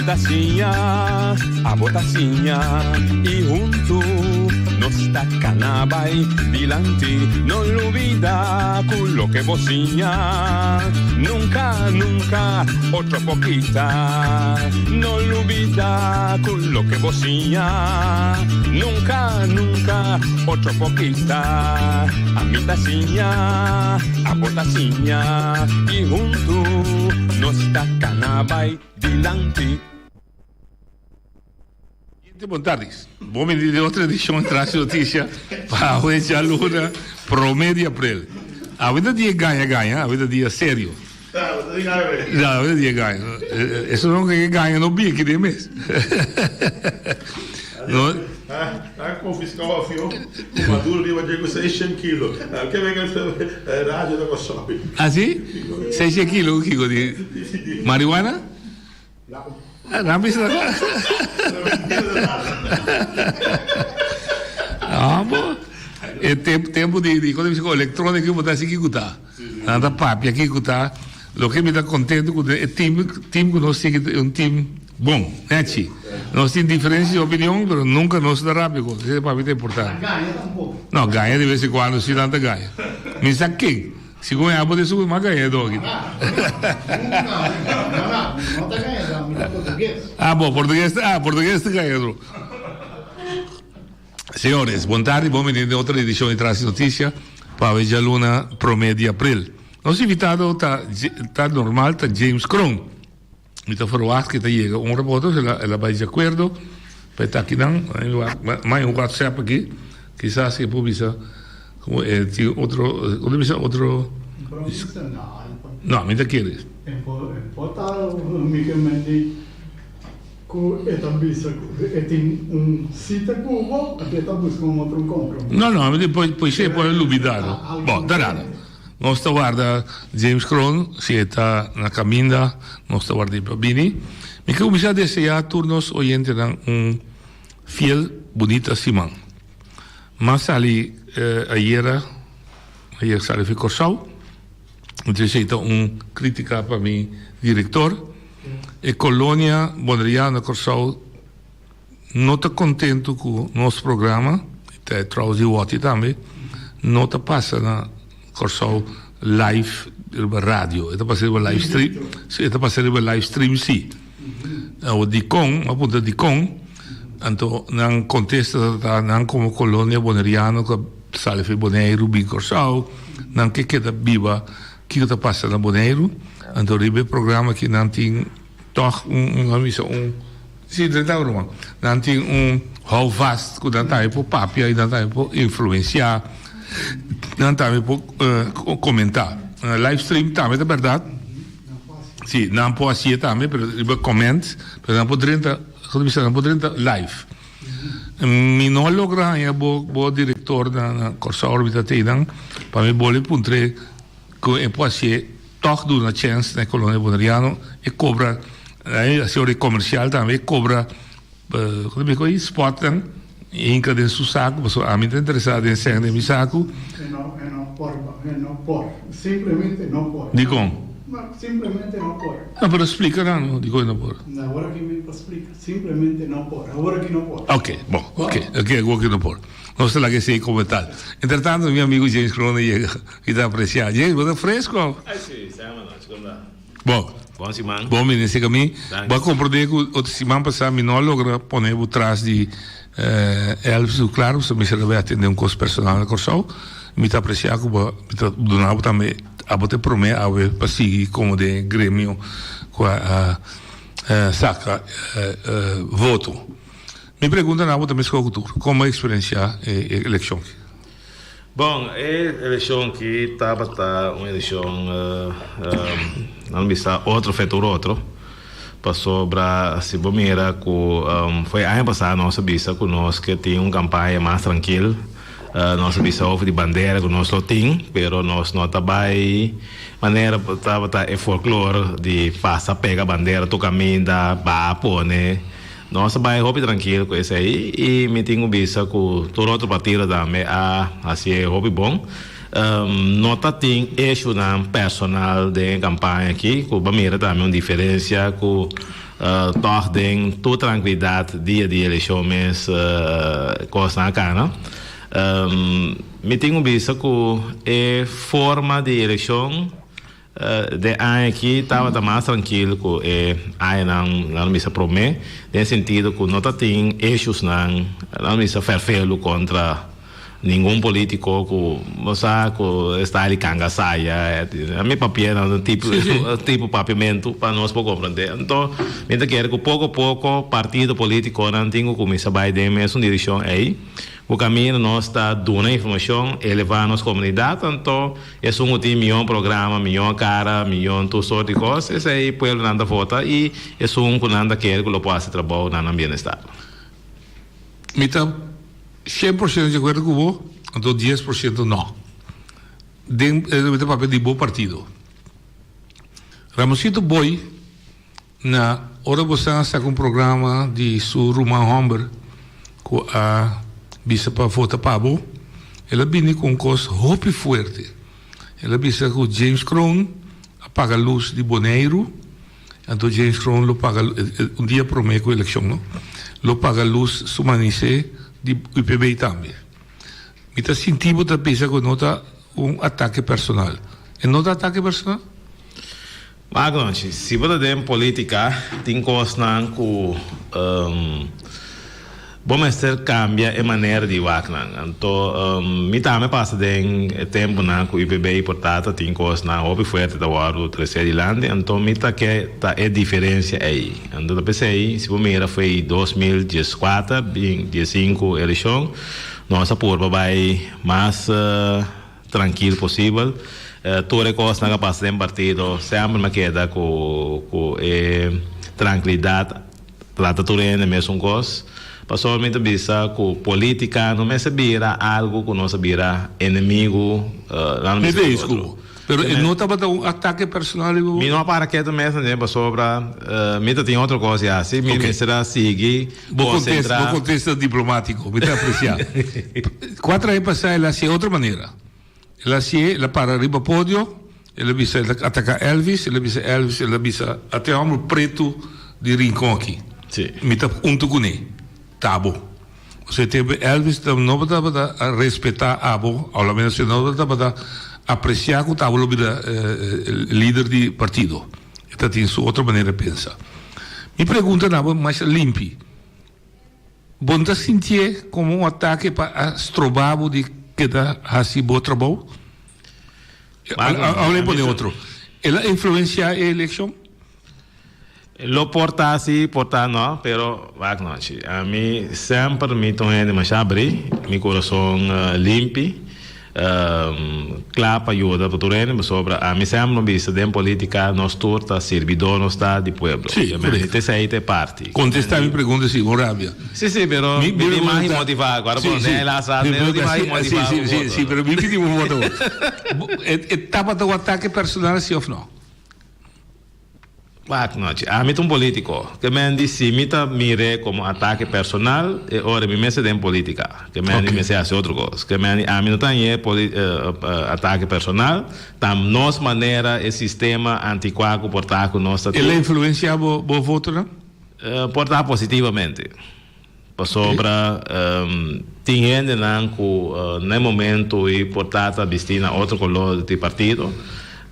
a botacinha e junto nos tacanabay dilante, no olvida con lo que bocinha, nunca, nunca, otro poquita, no olvida con lo que bocinha, nunca, nunca, otro poquita, a mi tacinha, a botacinha e junto nos tacanabay dilante. Boa tarde. Bom dia de outra edição traz notícia para hoje a Luna promédio April. A vida dia ganha, a vida dia sério. A vida dia ganha. Isso não é ganha no bico de mês. Confiscava o fio, o Maduro deu a 600 quilos. Que vem a rádio da shopping. Ah, sim? 600 quilos de marihuana? Não. Não precisa agora. Bom. É tempo de quando ficou eletrônico, eu botar assim que está. Nada papo, aqui está. O que me dá contente é time que nós temos um time bom, né, Chi? Nós temos diferenças de opinião, mas nunca nós dá rápido. Isso é para mim importante. Ganha tampouco. Não, ganha de vez em quando, se não ganha. Mas sabe quem? Se ganhar, pode subir, mas ganha, dog. Não está ganhando, português. Bom, português está ganhando. Senhores, boa tarde, bom menino de outra edição de Traz Notícia para hoje a Luna promédio April. Nosso invitado está normal, está James Cron. Está fora que está chega um repórter, ela vai de acordo, para estar aqui não, mais um WhatsApp aqui, quizás se publica outro. Não, me dá queres. Importa unicamente com etabista, tem cita com o etabista com outro compra. Não, depois você pode duvidar. Bom, dá nada. Nós estamos guarda James Cron, se está na caminha, nós estamos guarda para Bini. Me que começar a desejar turnos oyentes fiel, bonita Simão. Mas ali ayer sali foi Corsau. Então aceita crítica para mim diretor. E colônia Boneriana Corsau não está contente com o nosso programa, até trouxe o outro também, não está passando na Corsau live na rádio, está passando na live stream, está passando na live stream sim. O Dicon, a ponta Dicon, então não contesta não como colônia Boneriana que sale foi Boneiro, bem Corsau, não que queda viva que está passando na Boneiro, então ribe programa que não tem toch sim, não tem how vast que não está por papia e não está por influenciar, não está por comentar. Live stream também é verdade. Sim, não pode ser também, mas comment, mas não pode live. Mi não logra o diretor da Corsa Orbita Teidan para me bolir puntre que pode ser toch do na chance na colônia Boneriano e cobra a senhora comercial também cobra como é que é spot e em cada seu saco, porque a mim está interessado em ser de meu saco. Não por, simplesmente não por. Digo. Simplesmente não por. Não, mas explica não, digo não por. Agora que me explica, simplesmente não por. Agora que não por. Ok, bom, agora que não por. Não sei lá que sei como tal. Entretanto, meu amigo James Crone chega e está apreciando. James, você fresco? Sim, semana noite, como dá? Bom. Bom, Simão. Bom, menino, esse caminho. Vou compreender que o semana passada me não logra poner por trás de Elvis, claro, se me serve atender um curso personal na Corsau. Me está apreciando, me está donando também. A bote promete a ver para seguir como de grêmio com a saca voto. Me pergunta na bote mesmo como é a experiência a eleição. Bom, a eleição que estava uma eleição não me está outro feito outro. Passou para se bombeira com foi ano passado nossa bisa com nós que tinha uma campanha mais tranquila. Nós bisogno di bandiera con nostro team, però nós não trabalha maneira é folclore de passa pega bandeira tu caminha ba pone nós trabalha hobby tranquilo com isso aí e me tenho bisa com todo outro partido também assim é hobby bom nota tem eixo na personal de campanha aqui com bandeira também uma diferença com toch tem tua tranquilidade dia de eleição mês coisa na cana. Me tenho visto que a forma de eleição de aqui estava mais tranquilo que aí não me se promete, no sentido que não tem issues não me se ferfelo contra nenhum político que está ali canga saia a minha papel é um tipo papimento para nós para compreender. Então me quero que pouco a pouco partido político não tem que começar a dar mesmo direção aí. O caminho nós está dando informação, elevar a nossa comunidade, então é um programa, milhão cara, milhão tudo sorte de coisas, esse aí o povo não vota e é que não quer que ele possa trabalhar no ambiente estado. Me está 100% de acordo com você, então 10% não. É o papel de bom partido. Ramosito Boy, na hora você está com um programa de Sir Roman Humber, com a bisa para votar para Pabo, ela vem com coisa hope forte. Ela bisa com James Crown apaga a luz de Boneiro, então James Crown lo paga dia promete com a eleição, não? Lo paga a luz sumanice de UPB também. Me está sentindo que pensa que nota ataque personal. É nota ataque personal? Mas se você tem política, tem coisas que vamos cambia a maneira de vacinar. Então, me também passa de tempo que o IPB portata tem coisas na hobby forte da hora terceira ilhanda. Então, me tá que tá é diferença aí. Então, eu pensei, se você mira foi 2014, 2015 eleição, nossa porba vai mais tranquilo possível. Toda coisa que passa de partido sempre me queda com tranquilidade. Trata tudo ainda mesmo coisa. Pessoalmente, bisa que política não é sabira algo que não sabira inimigo. Não é isso. Mas não estava um ataque personal. Me não para que também né sobre. Me tem outra coisa assim. Me será seguir. Bom contexto diplomático. Me está apreciando. 4 anos passados ela se outra maneira. Ela para arriba pódio. Ela bisa atacar Elvis. Ela bisa até o homem preto de Rincón aqui. Sim. Me está com ele. Tabo. Você teve Elvis não estava a respeitar abo, ao menos não estava a apreciar que o Tabo era líder de partido. Esta tem sua outra maneira de pensar. Me pergunta não mais limpo. Você sentia como um ataque para estrobabo de que dá assim bom trabalho? Olha para outro. Ela influencia a eleição? Lo porta assim, porta não, pero a mim sempre me torna demasiado abrir, meu coração limpo, claro para ajudar para tudo isso, sobre a mim sempre não vista de política nós torta servidor nós está de pueblo. Sim, essa aí é parte. Contestar minha pergunta sim, Moravia. Sim, pero me mais motivar agora por ela sabe, me mais motivar. Sim, pero me pedi um voto. Etapa do ataque personal sim ou não? A mim é um político que me disse me mire como ataque personal e ora me mese de política que me se hace outra coisa que a mim não tem ataque personal tam nossa maneira o sistema antiquado portar com nossa ele influencia o voto não portar positivamente sobre tem gente que no momento e portar a destina outro color de partido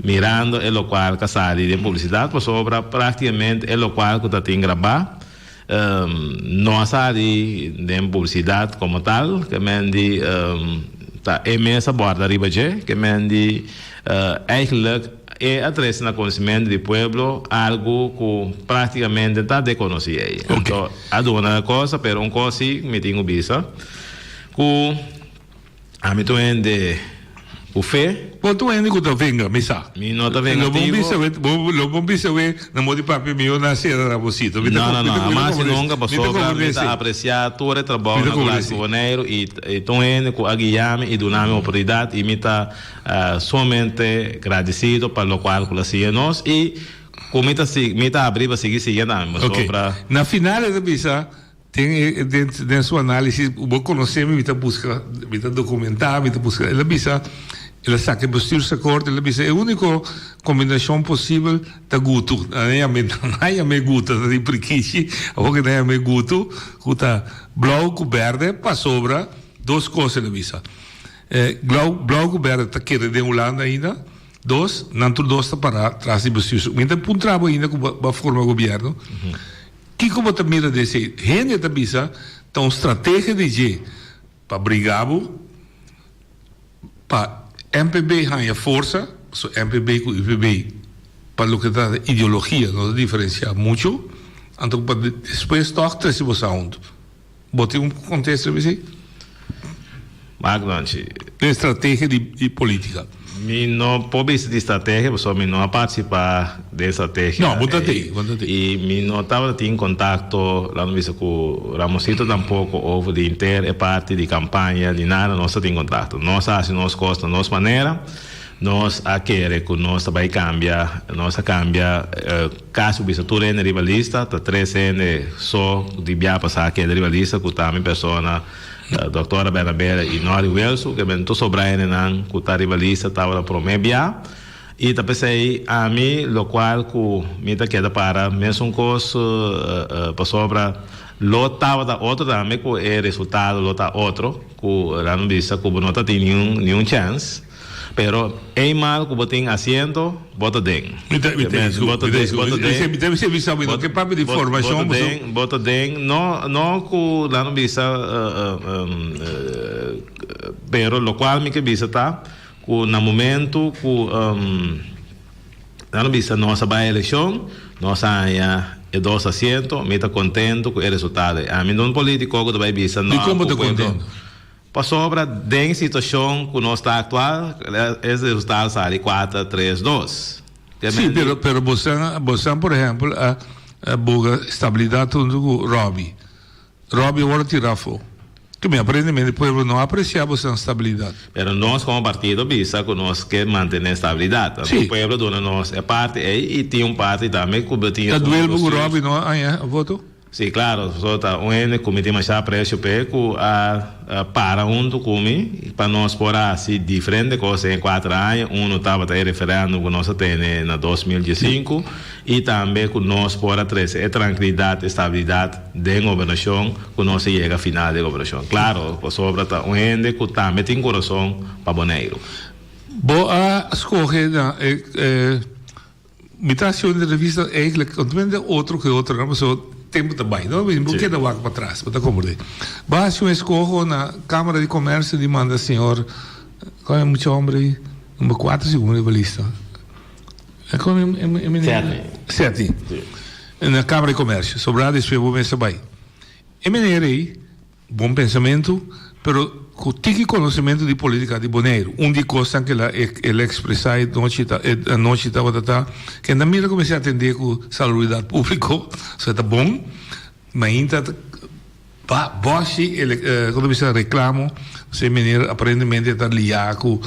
mirando el local que sai de publicidade por sobre praticamente el local que está tem gravar não sai de publicidade como tal que mendi tá imensa borda arriba que mendi eigenlijk é atrás na conhecimento do povo algo que praticamente está desconhecido então a uma coisa pero um coisa me tenho visto que a mim também o fé. Quanto é que tu venga, misa? Mi nota venga. Lo bom bisa we na modi papi meu na sera na bocito. Não, mas nunca passou para apreciar todo o trabalho na classe Boneiro e então é com a guiame e do nome autoridade e me tá somente agradecido para o qual que nós e como me tá abrir para seguir seguindo na final da bisa tem dentro da sua análise vou conhecer me tá busca me tá documentar me tá busca ela bisa Ele sabe que o bestuursakkoord, ele diz, é a única combinação possível da guto. Não é me guto, da di prequici, ou que não é me guto, que tá blau com verde, para sobra, duas coisas, ele diz. Blau com verde, tá querendo de Holanda ainda, dois, não tudo dois tá para trás de bestuursakkoord. Então, por trabalho ainda com a forma do governo, que como te mira desse, gente tá bisa, tá uma estratégia de G para brigar, para MPB ganha força, so MPB com IPB, para o que trata de ideologia, não diferencia muito, então para depois toca se você onde. Botei contexto para você. Magnante. Estratégia de política. Mi não pode ser de estratégia, só me não participar de estratégia. Não, botei. E me não estava em contato lá no visto com Ramosito tampouco houve de inter parte de campanha de nada, nós tem contato. Nós fazemos nossa costa, nossa maneira, nós a querer que nós vai cambiar, nós cambia caso visto tu é rivalista, tá 3 anos só de via passar que é rivalista, que tá minha persona doutora Bernabé e Nori Welso, que ben to sobrane nan ku rivalista tava pro mebia e tá pensei a mim lo qual ku me tá queda para mesmo coisa para sobra lo tava da outro também ku é resultado lo tá outro ku lá não vista ku não tá tem nenhum chance. Pero é mal que botem assento, bota den. Bota den, não que lá não bisa, pero lo qual me que bisa tá, que no momento que lá não bisa nossa vai eleição, nossa é 2 assentos, me tá contento com o resultado. A mim não político que vai bisa não. E como tá contento? Para sobra da situação que nós está atual, esse resultado sai 4-3-2. Sim, pero você, por exemplo, a boa estabilidade do Robbie agora tirar fogo. Que me aparentemente o povo não aprecia a estabilidade. Pero nós como partido visa que nós quer manter a estabilidade. O povo dona nós é parte e tem parte também que tinha. Está doendo o Robbie não voto? Sim, claro, só tá um comitê mais a preço peco para comi para nós por assim diferente coisa em 4 anos, estava referendo que nós tem na 2015 e também que nós por 3 é tranquilidade, estabilidade de governação que nós chega a final de governação. Claro, por sobre tá que também tem coração para Bonaire. Boa escolher na imitação de revista eigenlijk outro que outro, não tempo também, não? Porque da vaca para trás, para acomodar. Basta um escorro na Câmara de Comércio de manda senhor, qual é muito homem, número 4 segundos de lista. É como é 7. Na Câmara de Comércio, sobrado isso eu vou pensar bem. É maneira bom pensamento, pero com tique conhecimento de política de Bonaire, de coisa que ele expressar a noite estava que na mira comecei a atender com saúde pública, isso está bom, mas ainda boche ele quando você reclamo, você maneira aparentemente está liado com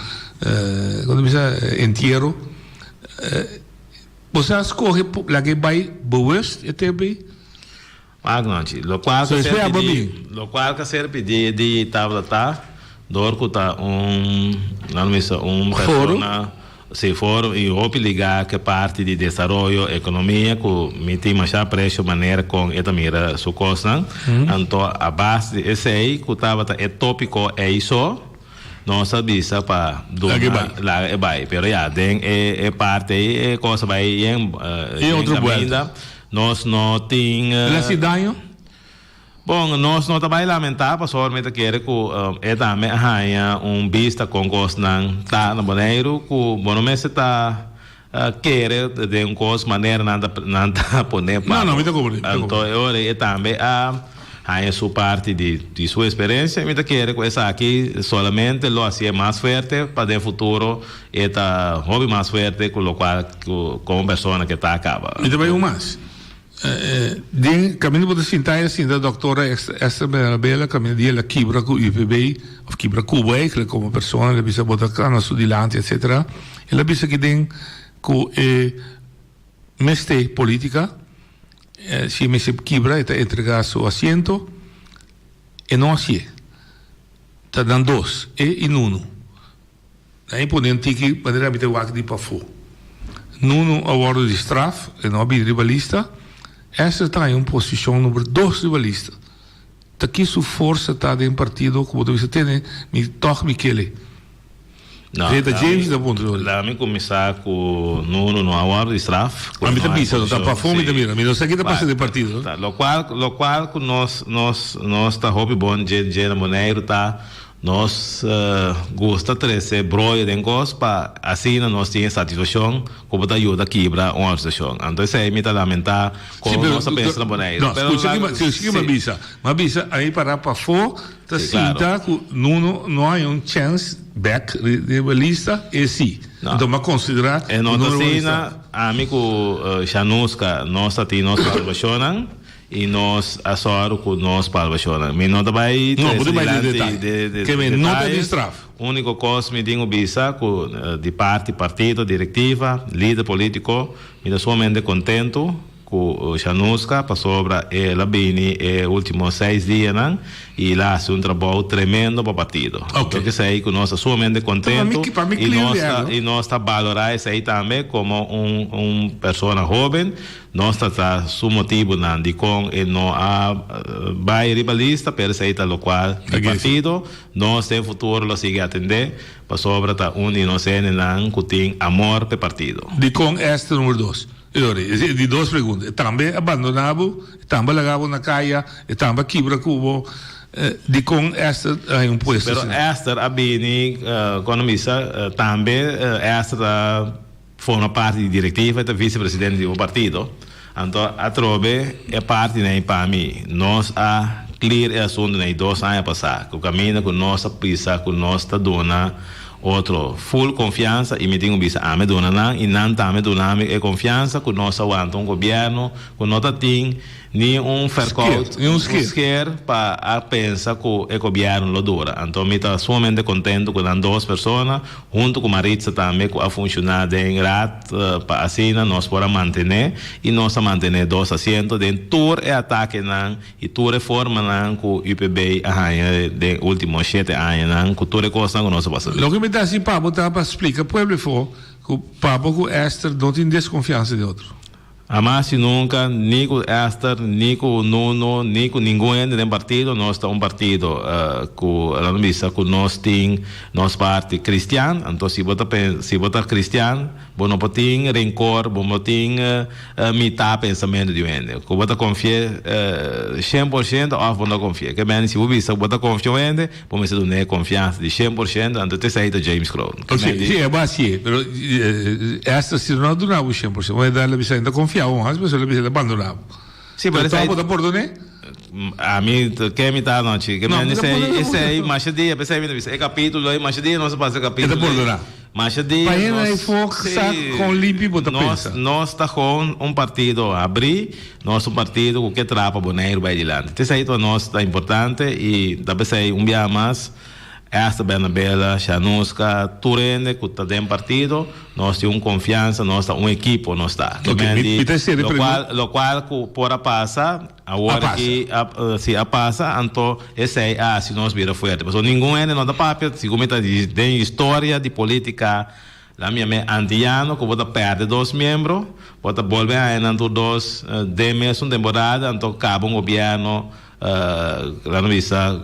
quando você inteiro, você escolhe lá que vai bewust até bem. Magnante, lo qual que serve de tabla tá, dorco tá persona se for e obrigar que parte de desenvolvimento economia que me tem mais preço maneira com esta mira su costa, então a base de esse aí que tava é tópico é isso. Não sabia para lá é vai, pero já tem é parte é coisa vai em outra coisa. Nós não temos. Cidade? Bom, nós não estamos lamentando, somente quer que é também vista com gosto tá no Bonaire, que o Bonaire está quer de uma coisa maneira não poner para. Não, me tá cobrindo. Então, eu também a sua parte de sua experiência, me quer que essa aqui solamente lo hacía mais forte para o futuro, eta hobby mais forte com o qual como pessoa que está acaba. E também mais. Caminho para sentar assim da doutora Esther Bela, caminho dela Kibra com IPB, ou Kibra Cuba, como pessoa, ela bisa botar cana estudante, etc. Ela bisa que tem que meste política, se meste Kibra, está entregar seu assento, e não assim. Está dando 2, e em 1. é imponente que maneira habita o aqui de pafo. Nuno awardo de straf, e não habita rivalista. Essa está em uma posição número 2 rivalista. Aqui sua força está em partido, como você tem, me toca Michele. Não, James da ponto. Lá me começar com no awardo de straf. A mim também, não está para fome também. A mim não sei que está passando de partido. Tá, lo qual que nós está hobby bom de na Bonaire tá. Nós gosta de ser broia de negócio para assim nós temos satisfação como da ajuda aqui para uma situação. Então isso aí me está lamentar como nós pensamos na Bonaire. Não, escuta aqui, mas bisa aí para fora, tá sinta que não há chance back de lista e sim. Então mas considerar. E nós assim amigo Chanuska nós tem nós satisfação. E nós assoro com nós palvaciona. Me não vai de que me não tem straf. Único coisa me digo bisa de parte partido diretiva líder político me dá somente contento com o Chanuska para sobra ela bem últimos 6 dias não e lá faz trabalho tremendo para o partido. Porque sei que nós somente contento e nós está valorar isso aí também como pessoa jovem. Nós está su motivo não de com e não há vai rivalista pero isso aí está local do partido nós tem futuro lo sigue atender para sobra tá inocente não que tem amor para partido. De com este número 2. De 2 perguntas. Também abandonado, também largado na caia, também quebra cubo. De com Esther em puesto. Pero Esther abini economista também Esther forma parte diretiva e vice-presidente do partido. Então a trobe é parte nem para mim. Nós a clear é assunto nem 2 anos passar. O caminho com nossa pisa com nossa dona outro full confiança e me tenho visto a me dona não e não tá me dona me confiança com nossa aguenta governo com nota tem nem verkoud scare para pensar que o governo lo dura então me está somente contento com as 2 pessoas junto com Maritza também que a funcionar em rat para assim nós podemos manter e nós manter 2 assentos de tour e ataque não e tour reforma não com o UPB de últimos 7 anos não com tour coisa que nós passamos. Lo que me dá assim para explicar pueblo for que Pablo com Esther não tem desconfiança de outro. Mas nunca, nem com Esther, nem com Nuno, nem com ninguém do partido. Nós estamos partido com a missa, com nós tem nossa parte cristiana. Então, se você cristiano, você não tem rancor, você não tem metade pensamento de gente. Se você confia 100%, ou você não confia. Que bem, se você confia em gente, você não tem confiança de 100%. Então, você sai da James Crow. Sim, é base, mas Esther se não dá o 100%, vai dar a visão da confiança. As pessoas le abandonavam. Sim, mas aí pode perdonar? A mim que me tá não que me esse aí mais dia pensei é capítulo aí mais dia não se passa capítulo. É perdonar. Mais dia. Para aí focar com limpo bota pensa. Nós tá com partido abrir, nosso partido que trapa Bonaire vai adiante. Isso aí para nós tá importante e também sei dia mais esta Bernabela, Chanuska, Turene, que está dentro do partido, nós temos confiança, nós temos equipe, nós está. Lo qual por passar, agora que se passa, então esse é se nós vira forte. Porque ninguém é não dá papel, se comenta de história, de política, lá minha antiano, que vota perde 2 membros, vota volver a entre 2 de mesma temporada, então acaba governo. Lá no visa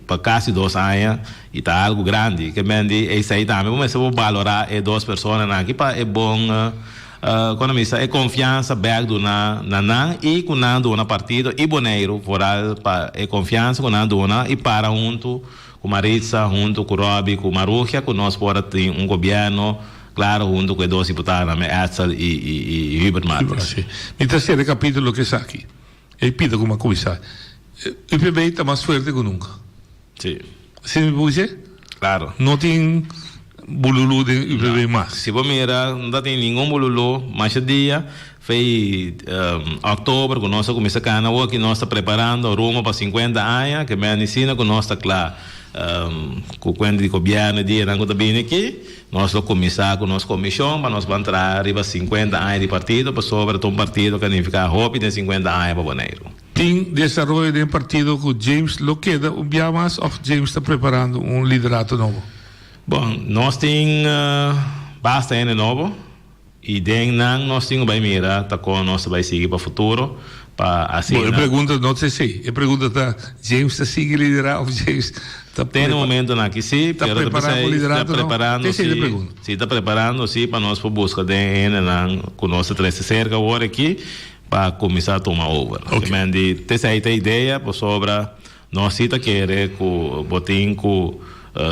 para quase 2 anos e está algo grande que me diz isso aí também mas eu vou valorar 2 pessoas aqui para é bom quando me é confiança back do na e com na partido e Bonaire para é confiança com na e para junto com Maritza junto com Robbie com Maruja com nós para ter governo claro junto com 2 deputados Etzel e Hubert Matos. Mi terceiro capítulo que está aqui ele pide como começar. O IPB está mais forte que nunca. Sim. Você me pode dizer? Claro. Não tem bululu de IPB mais. Se você mirar, não tem nenhum bululu. Mais dia, foi outubro, que nós começamos a canal, que nós estamos preparando rumo para 50 anos, que me ensina que nós estamos claro. Com o quando de governo de não está bem aqui, nós vamos começar com nossa comissão, para nós vamos entrar arriba 50 anos de partido, para sobre um partido que nem ficar rápido em 50 anos para Bonaire. Tem desenvolvimento de um partido com James lo queda um dia mais ou James está preparando liderato novo? Bom, nós temos basta ano novo e nós temos bem mira, tá com nós vai seguir para o futuro, para assim. Bom, a pergunta não sei, a pergunta tá James está seguindo liderar ou James está tem um momento na que sim, está preparado para liderar, está preparando, sim, está preparando sim para nós para busca de com nossa três cerca agora aqui para começar a tomar over. Okay. Tem essa ideia por sobre nós está querer com botin com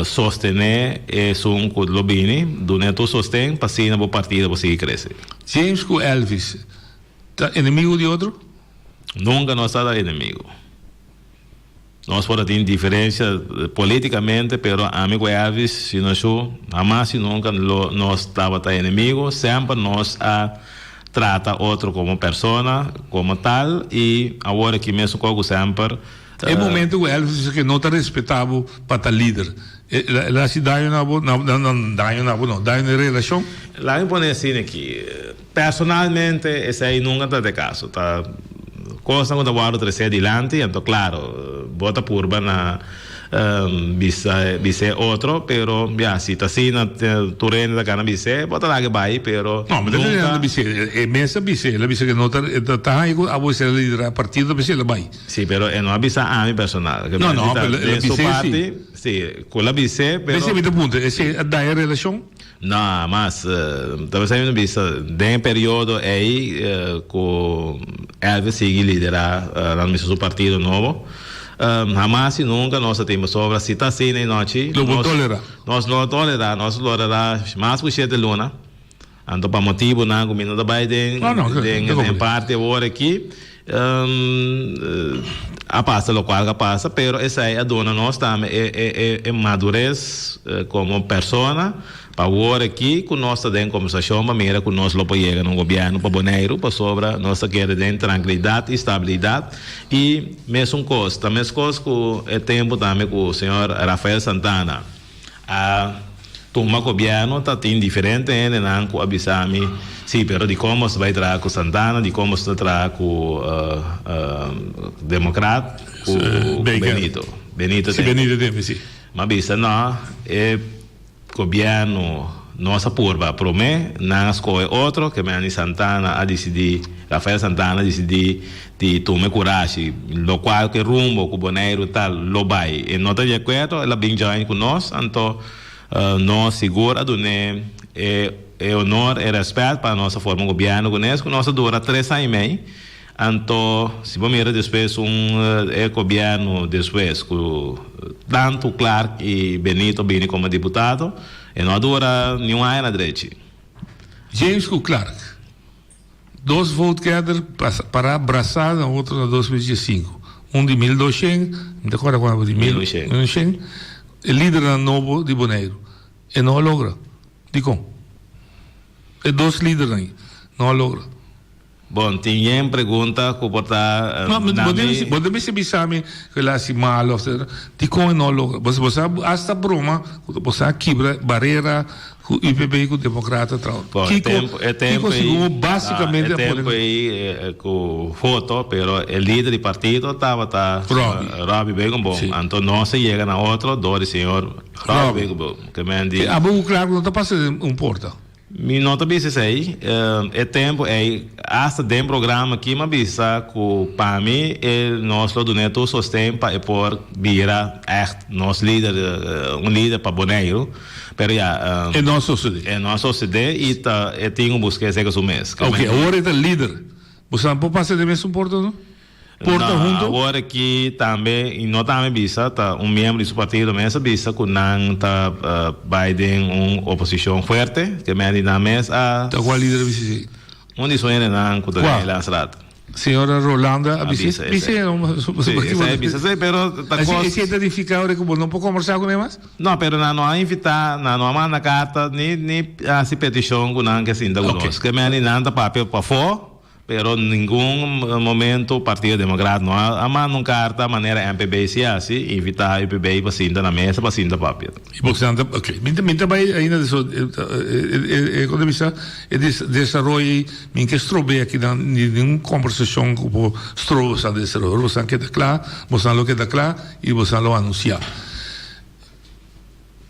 sostener um com lobini, durante o sostém para sim na partida para seguir crescer. James com Elvis, tá inimigo de outro? Nunca nós está inimigo. Nós podemos ter diferença politicamente, pero amigo Elvis, se nós jamais nunca nós estava inimigo, sempre nós trata outro como pessoa, como tal, e agora que mesmo como sempre. É momento que Elvis que não está respeitável para o líder. Lá se dá uma relação? Lá eu vou assim aqui, personalmente, esse aí nunca está de caso, tá? Coisa quando eu vou trazer adiante, então claro, bota purba na bise outro, pero já se tá assim na terreno da cana bise, bota lá que vai, pero não, mas nunca... não bise, é mesa bise, la bise que não tá aí a você liderar partido bise la vai. Sim, pero é não avisa a mim personal. Não, la bise sim, com la bise, pero bise me ponto, esse da relação? Não, mas talvez aí não bisa, de período aí com Elvis seguir liderar a missão do partido novo. Jamás e nunca nós temos sobre se está assim na noite. Nós não toleramos mais que 7 luna. Então, para motivo, não, como não da Biden, tem parte agora aqui. A passa local que passa, pero essa aí a dona nós também é madurez como pessoa. Para agora aqui, com nós tem conversação, para mira com nós logo chega no governo para Bonaire, para sobre nossa quer de tranquilidade e estabilidade e mesmo coisa com o tempo também com o senhor Rafael Santana. A turma governo está diferente, não com avisar-me, sim, pero de como se vai trazer com Santana, de como se trazer com democrata, com Benito. Benito, sim. Mas bisa não é governo nossa purba promete não escolhe outro que me Santana a decidir Rafael Santana decidir de tomar coragem lo qual que rumbo com o Bonaire tal lo vai e não está de acordo ela bem join com nós então nós segura do né é honor e respeito para nossa forma de governo com nós nossa dura 3 anos e meio então se vamos ver depois governo depois com tanto Clark e Benito Bini como deputado e não dura nenhum ano na direita. James com Clark 2 votos para abraçar na outra na 2015 de 1200 agora quando de 1200 é líder novo de Bonaire e não logra de como é 2 líderes aí não logra. Bom, tinha pergunta que botar. Não, podemos saber que lá se mal, de como não logra. Você hasta broma, você quebra barreira com o IPB e com o democrata. É tempo aí. Basicamente, é tempo aí com foto, pero o líder do partido estava Robbie Begenbaum. Então nós chega na outra, do senhor Robbie Begenbaum. Que me diz. Claro, não está passando porta. Mi nota bisa aí é tempo hasta dentro programa aqui mas bisa que para mim nós lo doneto sostém para por vira nosso líder líder para Bonaire pero já é nosso sociedade e tá tenho buscar esse que o mês. Ok, agora é líder. Você não pode passar de mês porta não? Porta junto. Agora que também e não também bisa tá membro do partido mesa bisa que não tá Biden oposição forte que me na mesa tá qual líder bisa onde sonha não com a lançada senhora Rolanda bisa pero tá coisa é identificar como não pode conversar com eles não pero não invitar não manda carta nem assim petição com não que assim da conosco que me não tá papel para fora pero nenhum momento o Partido Democrata não há uma carta maneira MPB se assim invitar o MPB para sentar na mesa para sentar papel. E portanto, ok, minta vai ainda disso economista desenvolve minha estrobe aqui na nenhuma conversação com estrobe sa desenvolver você quer declarar você lo quer declarar e você lo anunciar.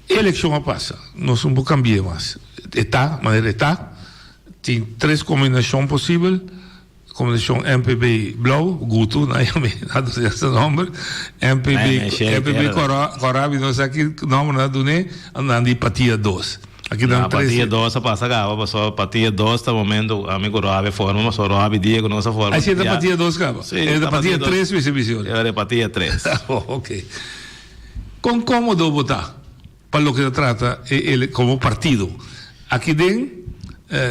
Eleição passa, nós não vamos cambiar mais. Maneira está, tem 3 combinações possíveis. Combinação MPB Blau, Guto, nada esse nome, MPB Corabi, nós aqui, nome não é andando de Patia 2. Aqui dá a Patia 2 passa agora, passou Patia 2, tá momento, amigo Robi forma, mas o Robi dia com nossa forma. Aí você é da Patia 2, cara? É da Patia 3, você visou? É da Patia 3. Ok. Com cômodo votar, para o que se trata, ele como partido. Aqui dentro,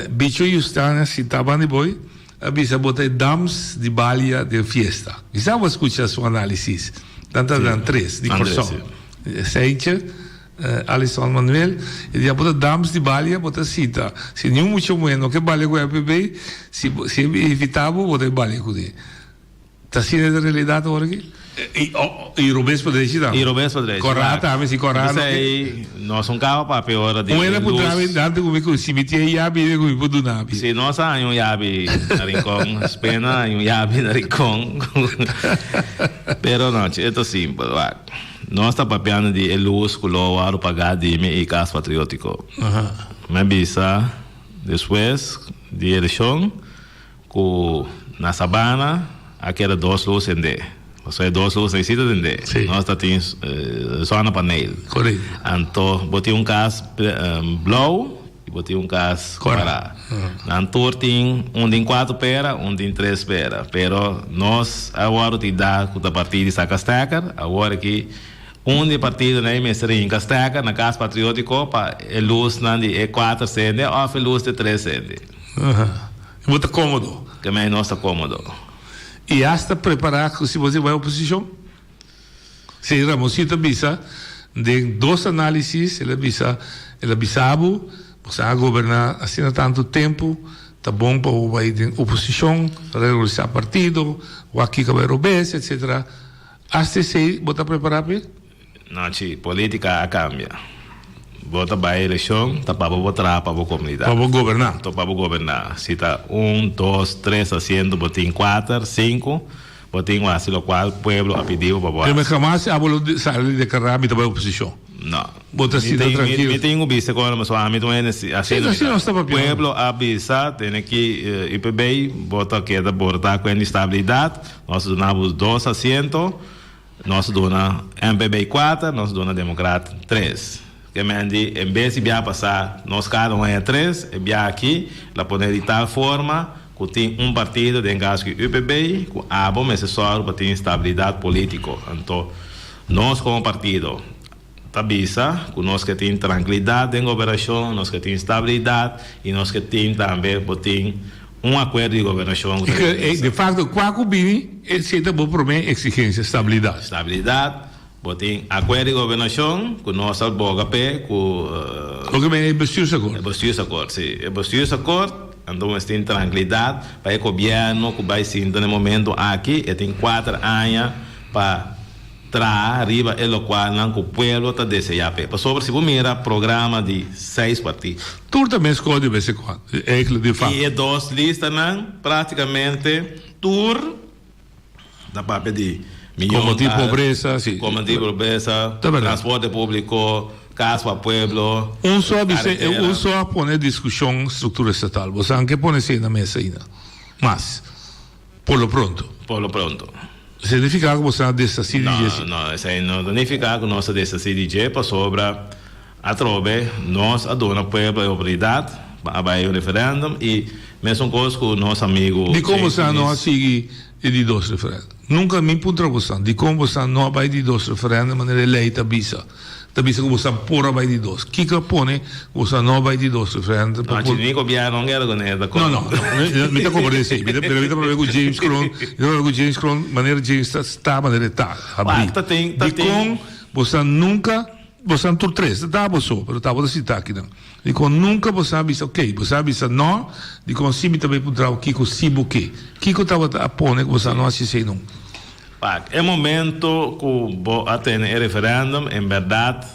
Bicho e Justana, se estavam de boi, avisa botar dams de balia de fiesta. Precisava escutar a sua análise. Tanto dan 3 de corção. Seiche, Alisson Manuel, e dia botar dams de balia, botar cita. Se nenhum muito bueno que balia com a FPB, se evitável, botar balia com ele. Está sendo a realidade agora aqui? E Rubens poderia te dar. E Rubens poderia te dar. Corrata, a se corrata. Nós um carro para pior de ele poderia dar comigo se metia yabi de comigo do nabi. Se nós há yabi na rincón, espena yabi na rincón. Pero não, é simples. Nós está papiando de luz com o aro pagar de me e caso patriótico. Me bisa depois de eleição com na sabana aquela 2 luzes em D. Ou seja, 2 luzes necessita entender. Nós temos só no painel. Correto. Então, botei caso blau e botei caso corá. Então, tem tem 4 pera, tem 3 pera. Pero nós agora te dá com a partida de Castecar, agora que de partido na mestre em Castecar, na Casa Patriótico, para a luz de 4 cende, ou a luz de 3 cende. Muito cômodo. Também nós está cômodo. E hasta preparar se você vai à oposição. Se Ramosita bisa, de 2 análises, ele bisabo, você vai governar assim há tanto tempo, tá bom para o vai de oposição, para regularizar partido, o aqui que vai robes, etc. Hasta se você preparar para ele? Não, política cambia. Bota para a eleição, tá para votar para a comunidade. Para governar. Para governar. Se está 1, 2, 3 haciendo, botín 4, 5, botín así lo cual pueblo ha pedido para votar. Pero jamás hablo de salir de carrera para a oposição. Não. Bota assim tranquilo. Me tenho visto quando mas a mim não é assim. O pueblo avisa, tem que IPB bota que da borda com estabilidade. Nós donamos 2 assentos, nós dona MPB 4, nós dona Democrata 3. Que em vez de passar, nós cada é 3, e aqui, la poner de tal forma que tem partido de caso que o UPB, que é bom necessário para ter estabilidade política. Então, nós como partido, tabisa, que nós que tem tranquilidade em governação, nós que tem estabilidade e nós que tem também ter acordo de governação. De facto, qual que bem, é bom para mim exigência, estabilidade. Estabilidade. Botem acordo de governação com nós alboga com o que é bestuursacord. Bestuursacord, sim. É bestuursacord, então nós temos tranquilidade para o governo que vai se no momento aqui e tem 4 anos para trazer arriba o qual não o povo está desejando. Para sobre se você mira programa de 6 partidos. Tu também escolhe de vez em quando. É de fato. E 2 listas não praticamente tour da para pedir. Combatir pobreza, sim. Combatir pobreza, transporte público, casa para pueblo. Só pôr discussão estrutura estatal. Você não quer pôr isso na mesa ainda. Mas, por lo pronto. Significa que você não deixa CDG? Não, isso aí não significa que nós deixa CDG para sobra a trobe, nós adona pueblo a oportunidade para o referendo e mesmo coisa com o nosso amigo. De como você não sigue de 2 referendos? Nunca me encontrou você de como você não vai de 2 referendos de maneira eleita bisa que você pôr vai de 2 que põe você não vai de 2 referendos não tinha governo não era me está como dizer me está para ver com James Cron maneira James está maneira está de como você nunca você não 3 estava só mas estava de citar aqui não de como nunca você avisa ok você avisa não de como se me também poderá o Kiko Sibo que Kiko estava a pôr que você não assiste não. É momento que a ter o referendo, em verdade,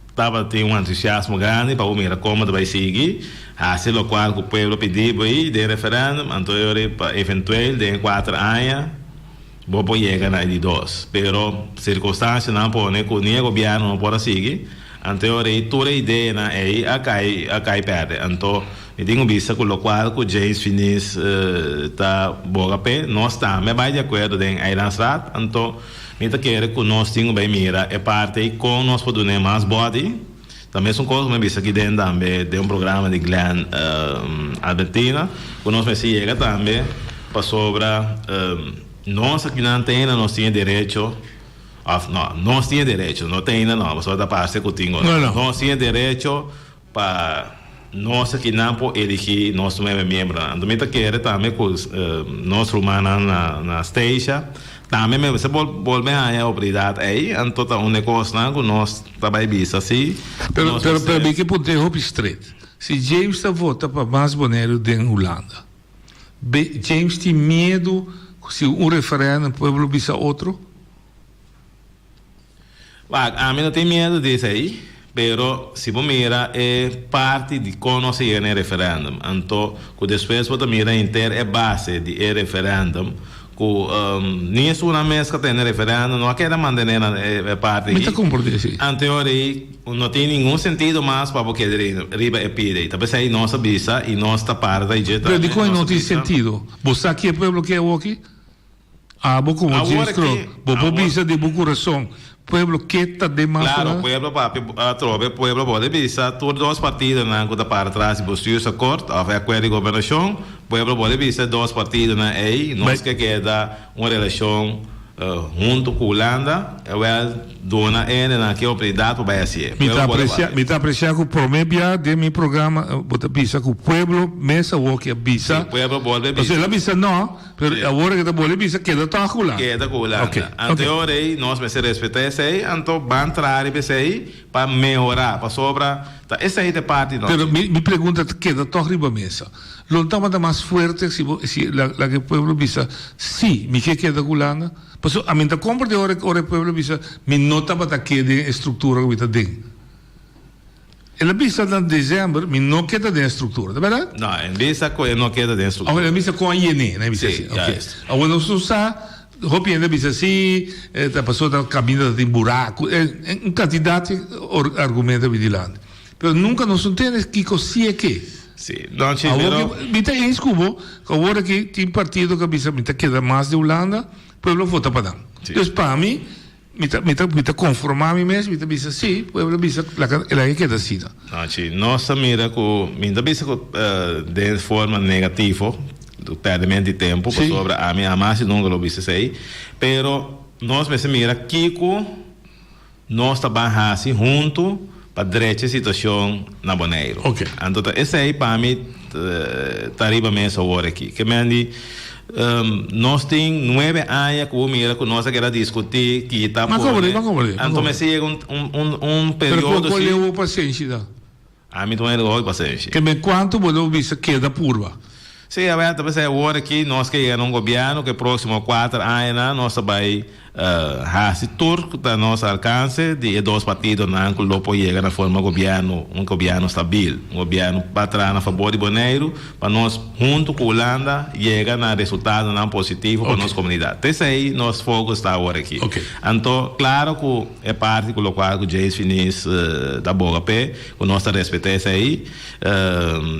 estava tendo entusiasmo grande para o mira como vai seguir, assim o qual o povo pediu aí de referendo, então para eventual de 4 anos, vou chegar na de 2, pero circunstâncias não podem que o governo não pode seguir, Anteori, toda a ideia é a cai perde. Então, eu tenho visto com o qual o James Finis está boa pé, nós também vai de acordo com a Irã-Strat. Então, eu quero que nós tenhamos bem mira, é parte com nós podemos mais body. Também são coisas que eu visto aqui dentro também, de programa de Glenn Albertina, que nós chega também para sobre nós aqui na antena, nós temos direito. Não, nós temos direito, não tem ainda não, só da parte que eu tenho. Nós temos direito para nós aqui não podemos elegir nosso membro. Então, eu quero também que nós humanos na station, também você volve a oportunidade aí, então tá um negócio que nós trabalhamos assim. Pero para mim que pode roupa estreito. Se James está votando para mais Bonaire de Holanda, James tem medo se referendo pueblo bisa outro? A mim não tem medo disso aí, pero se você mira é parte de conhecer o referendum. Então, depois você mira inteira é base de referendum. Nem é uma mesa que tem referendum, não quer manter a parte. Me está compreendendo? Anteori, não tem nenhum sentido mais para porque riba é pide. Talvez aí nossa visa e nossa parte de. Pero de coisa não tem sentido. Você aqui é pueblo que é o aqui? Vou como James Crow, vou visa de bom coração. Pueblo que está de mais. Claro, pueblo papi trove pueblo pode visa todos os partidos na conta para trás e posterior acordo, a acordo de governação, pueblo pode visa dois partidos na aí, nós que queda uma relação junto com a Holanda, dona na que oportunidade para ser. Me está apreciando que o promédio de meu programa, bota visa que o pueblo mesa o que visa. Pueblo pode visa. Você a visa não, mas agora que está pode visa queda tá com Holanda. Queda com Holanda. Anteori nós me se respeita esse aí, então vai entrar esse aí para melhorar, para sobra. Essa aí é parte não. Pero me pergunta queda tá riba mesa. Não está mais forte se la que pueblo visa. Sim, me queda com Holanda. Pues a mí te compro de hora pueblo visa me nota para que de estrutura que está dentro. Ela visa em dezembro me não queda de estrutura, verdade? Não, em visa que não queda de estrutura. Agora visa com a INE, né? Visa assim. Ok. Agora nós usamos roupa ainda visa assim, a pessoa está caminhando de buraco, uma quantidade de argumentos vigilante. Mas nunca nós entendemos que coisa é que. Sim, não tinha. Me está em escubo, agora que tem partido que visa me queda mais de Holanda. Pueblo vota para dar. Então, para mim, me está conformar a mim mesmo, me está dizendo, sim, pueblo visa ela que queda assim. Nossa mira que me está dizendo de forma negativa, do perdimento de tempo, sobre a minha mais nunca lo visse aí, pero nós me mira Kiko, nós trabalhamos assim junto para direita a situação na Bonaire. Então, esse aí para mim está arriba mesmo agora aqui, que me andi nós temos 9 anos que nós queremos discutir que está por então me chega período qual é o paciência? A mim não é o paciência que me quanto você visa queda purva sim, a verdade é que agora aqui nós queremos um governo que próximo 4 anos nós vai fazer tudo da nosso alcance de dois partidos não que logo chega na forma um governo estável, um governo para trás a favor de Bonaire, para nós junto com a Holanda chega na resultado não positivo para nossa comunidade. Esse aí nosso foco está agora aqui. Então, claro que é parte com o qual o James Finis da boa pé, que nós respeitamos isso aí.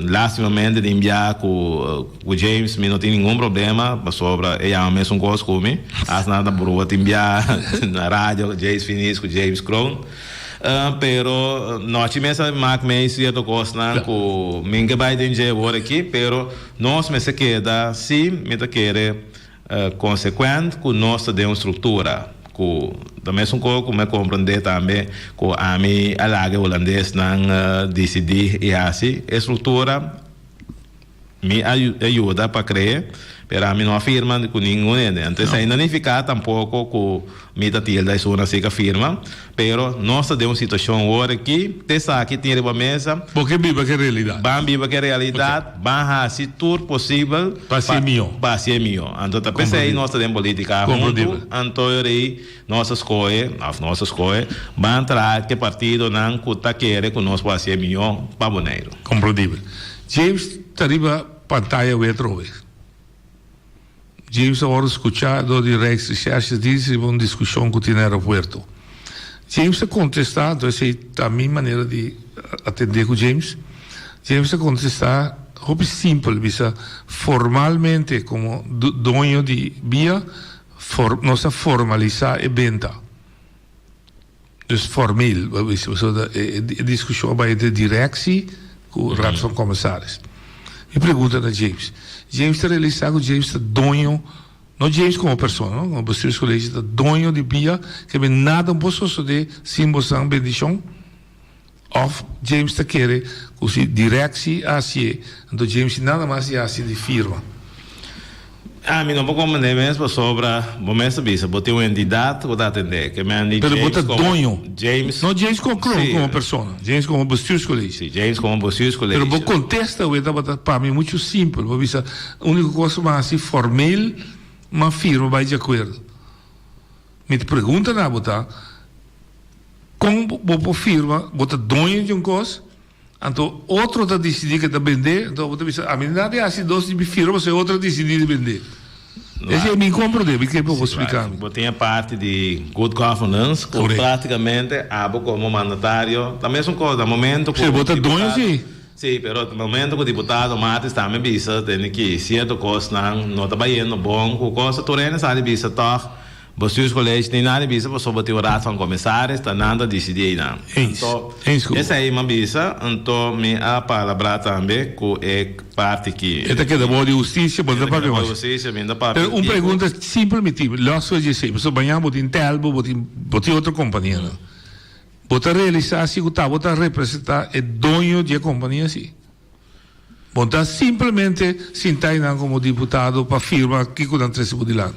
Lastimamente de enviar com o James não tem nenhum problema sobre é a mesma coisa comigo. As nada por na rádio James Finis com James Crow pero nós tivemos mais meio certo coisa com minha vai ter agora aqui pero nós me se queda sim me quer consequente com nossa de uma estrutura com também são coisas que me compreender também com a mim a laga holandês não decidir e assim estrutura me ajuda para criar pero a mim não afirma com nenhum então isso ainda nem fica tampouco com mita tilda isso não se afirma pero nós temos uma situação agora aqui dessa aqui tem uma mesa porque viva que realidade vamos viva que realidade vamos fazer tudo possível para ser melhor então tá pensei aí nós temos política então aí nossas coisas vão entrar que partido não está querendo que nós possa ser melhor para Bonaire compreendível James arriba pantalla outra vez James agora escuchado de Rex Recherches disse uma discussão que tinha no aeroporto James está contestar, então essa é a minha maneira de atender com James. James está contestar, roupa simples, formalmente como dono de via, nós formalizar e venda. Dus formeel, a discussão vai ter direção com o raad van commissaris. Me pergunta a James. James está realizando, James está dono, não James como pessoa, não? Como bestuurscollege está dono de via, que we nada posso de simbolzang bendição. Of James está querer com direção assim, então James nada mais é assim de firma. Mi não vou comentar mesmo sobre o momento bisa, botei uma entidade que está atender, que me andi James como James, não James como pessoa, James como bestuurscollege. Sim, James como bestuurscollege. Pero vou contesta o para mim muito simples, vou bisa, a única coisa mais assim formal, uma firma vai de acordo. Me te pergunta na botar, como vou firma, bota dono de coisa. Então, outro está decidindo que está vender, então você pensa, a mim nada é assim, dois de firma, você outro decidiu vender. Esse é o meu compromisso, que eu vou explicar. Tem a parte de good governance, que praticamente abo como mandatário, também é uma coisa, no momento que você bota dono, sim. Sim, mas no momento que o deputado Matis também bisa, tem que certo coisa não está bem bom, com coisa torena sabe bisa tá. Bestuurscollege tem nada bisa, você botar o raad van commissaris, tá nada decidir não. Então, essa aí uma bisa, então me a palavra também com a parte que esta que é da boa de justiça, bota para nós. Justiça, bem da parte. Uma pergunta simplesmente, nós vamos dizer, você banhar botar em Telbo, botar outra companhia, não? Botar realizar assim, botar representar é dono de companhia assim. Botar simplesmente sentar como deputado para firma que com a três de lá.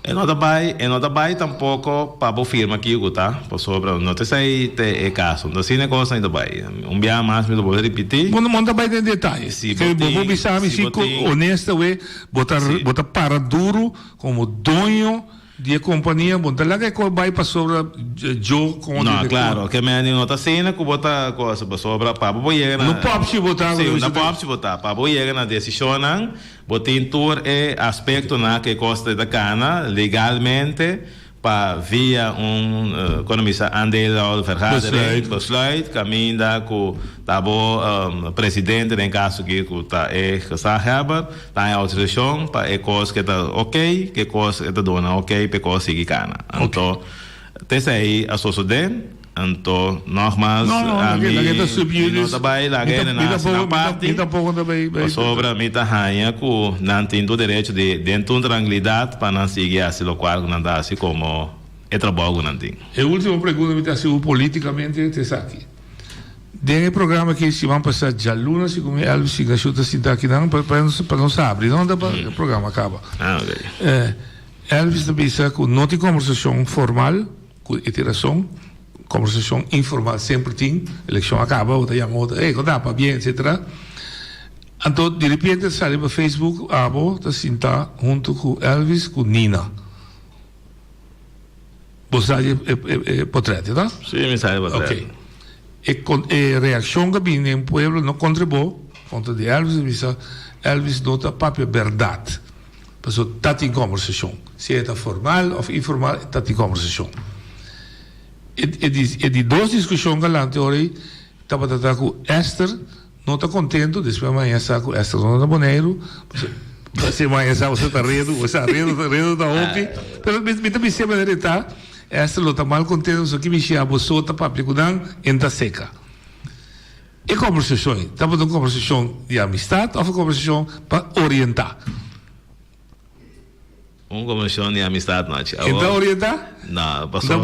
E não está bem tampouco para a firma que eu tá, por sobre não te sei é caso, não sei coisa ainda bem. Dia mais me vou repetir. Quando manda bem em detalhes. Que vou pensar me fico honesto we botar para duro como dono de companhia, botar lá que vai para sobre Joe como não, claro, que me não está sendo que botar coisa para sobre para boiar. Não pode botar. Sim, não pode botar para boiar na decisão não. Botin tour é aspecto na que custa da cana legalmente para via economista andel vergadering besluit caminda com tabo presidente em caso que tá é gesagheber tá autorização para é coisa que tá ok que coisa que tá dona ok para coisa que cana então tesse aí a sociedade então nogmaals não trabalha lá na parte sobre mim tá rainha com não tem o direito de dentro da tranquilidade para não seguir assim local não dá assim como é trabalho não tem. A última pergunta me tá assim politicamente te aqui. Tem programa que se vão passar já luna se como Elvis se ajuda se tá aqui não para não saber não dá para o programa acaba. Ok. Elvis tá pensando que não tem conversação formal com interação conversação informal sempre tem, eleição acaba, outra chamou, dá para bem, etc. Então, de repente, sai para Facebook, está sentado junto com Elvis, com Nina. Você sabe o portrait, tá? Sim, me sabe o portrait. Ok. A reação que vem no povo não contribuiu, contra de Elvis nota papel verdade. Porque está em conversação. Se é formal ou informal, está em conversação. E de duas discussões que lá hoje estava tratando com Esther, não está contente, depois amanhã está com Esther não está boneiro, você amanhã você está redo, está ok, mas me também sempre de tá, Esther não está mal contente, só que me chama você está para aplicar entra seca. E conversação, estava uma conversação de amistade ou uma conversação para orientar? Conversação de amistade não. Então orientar? Não, passou.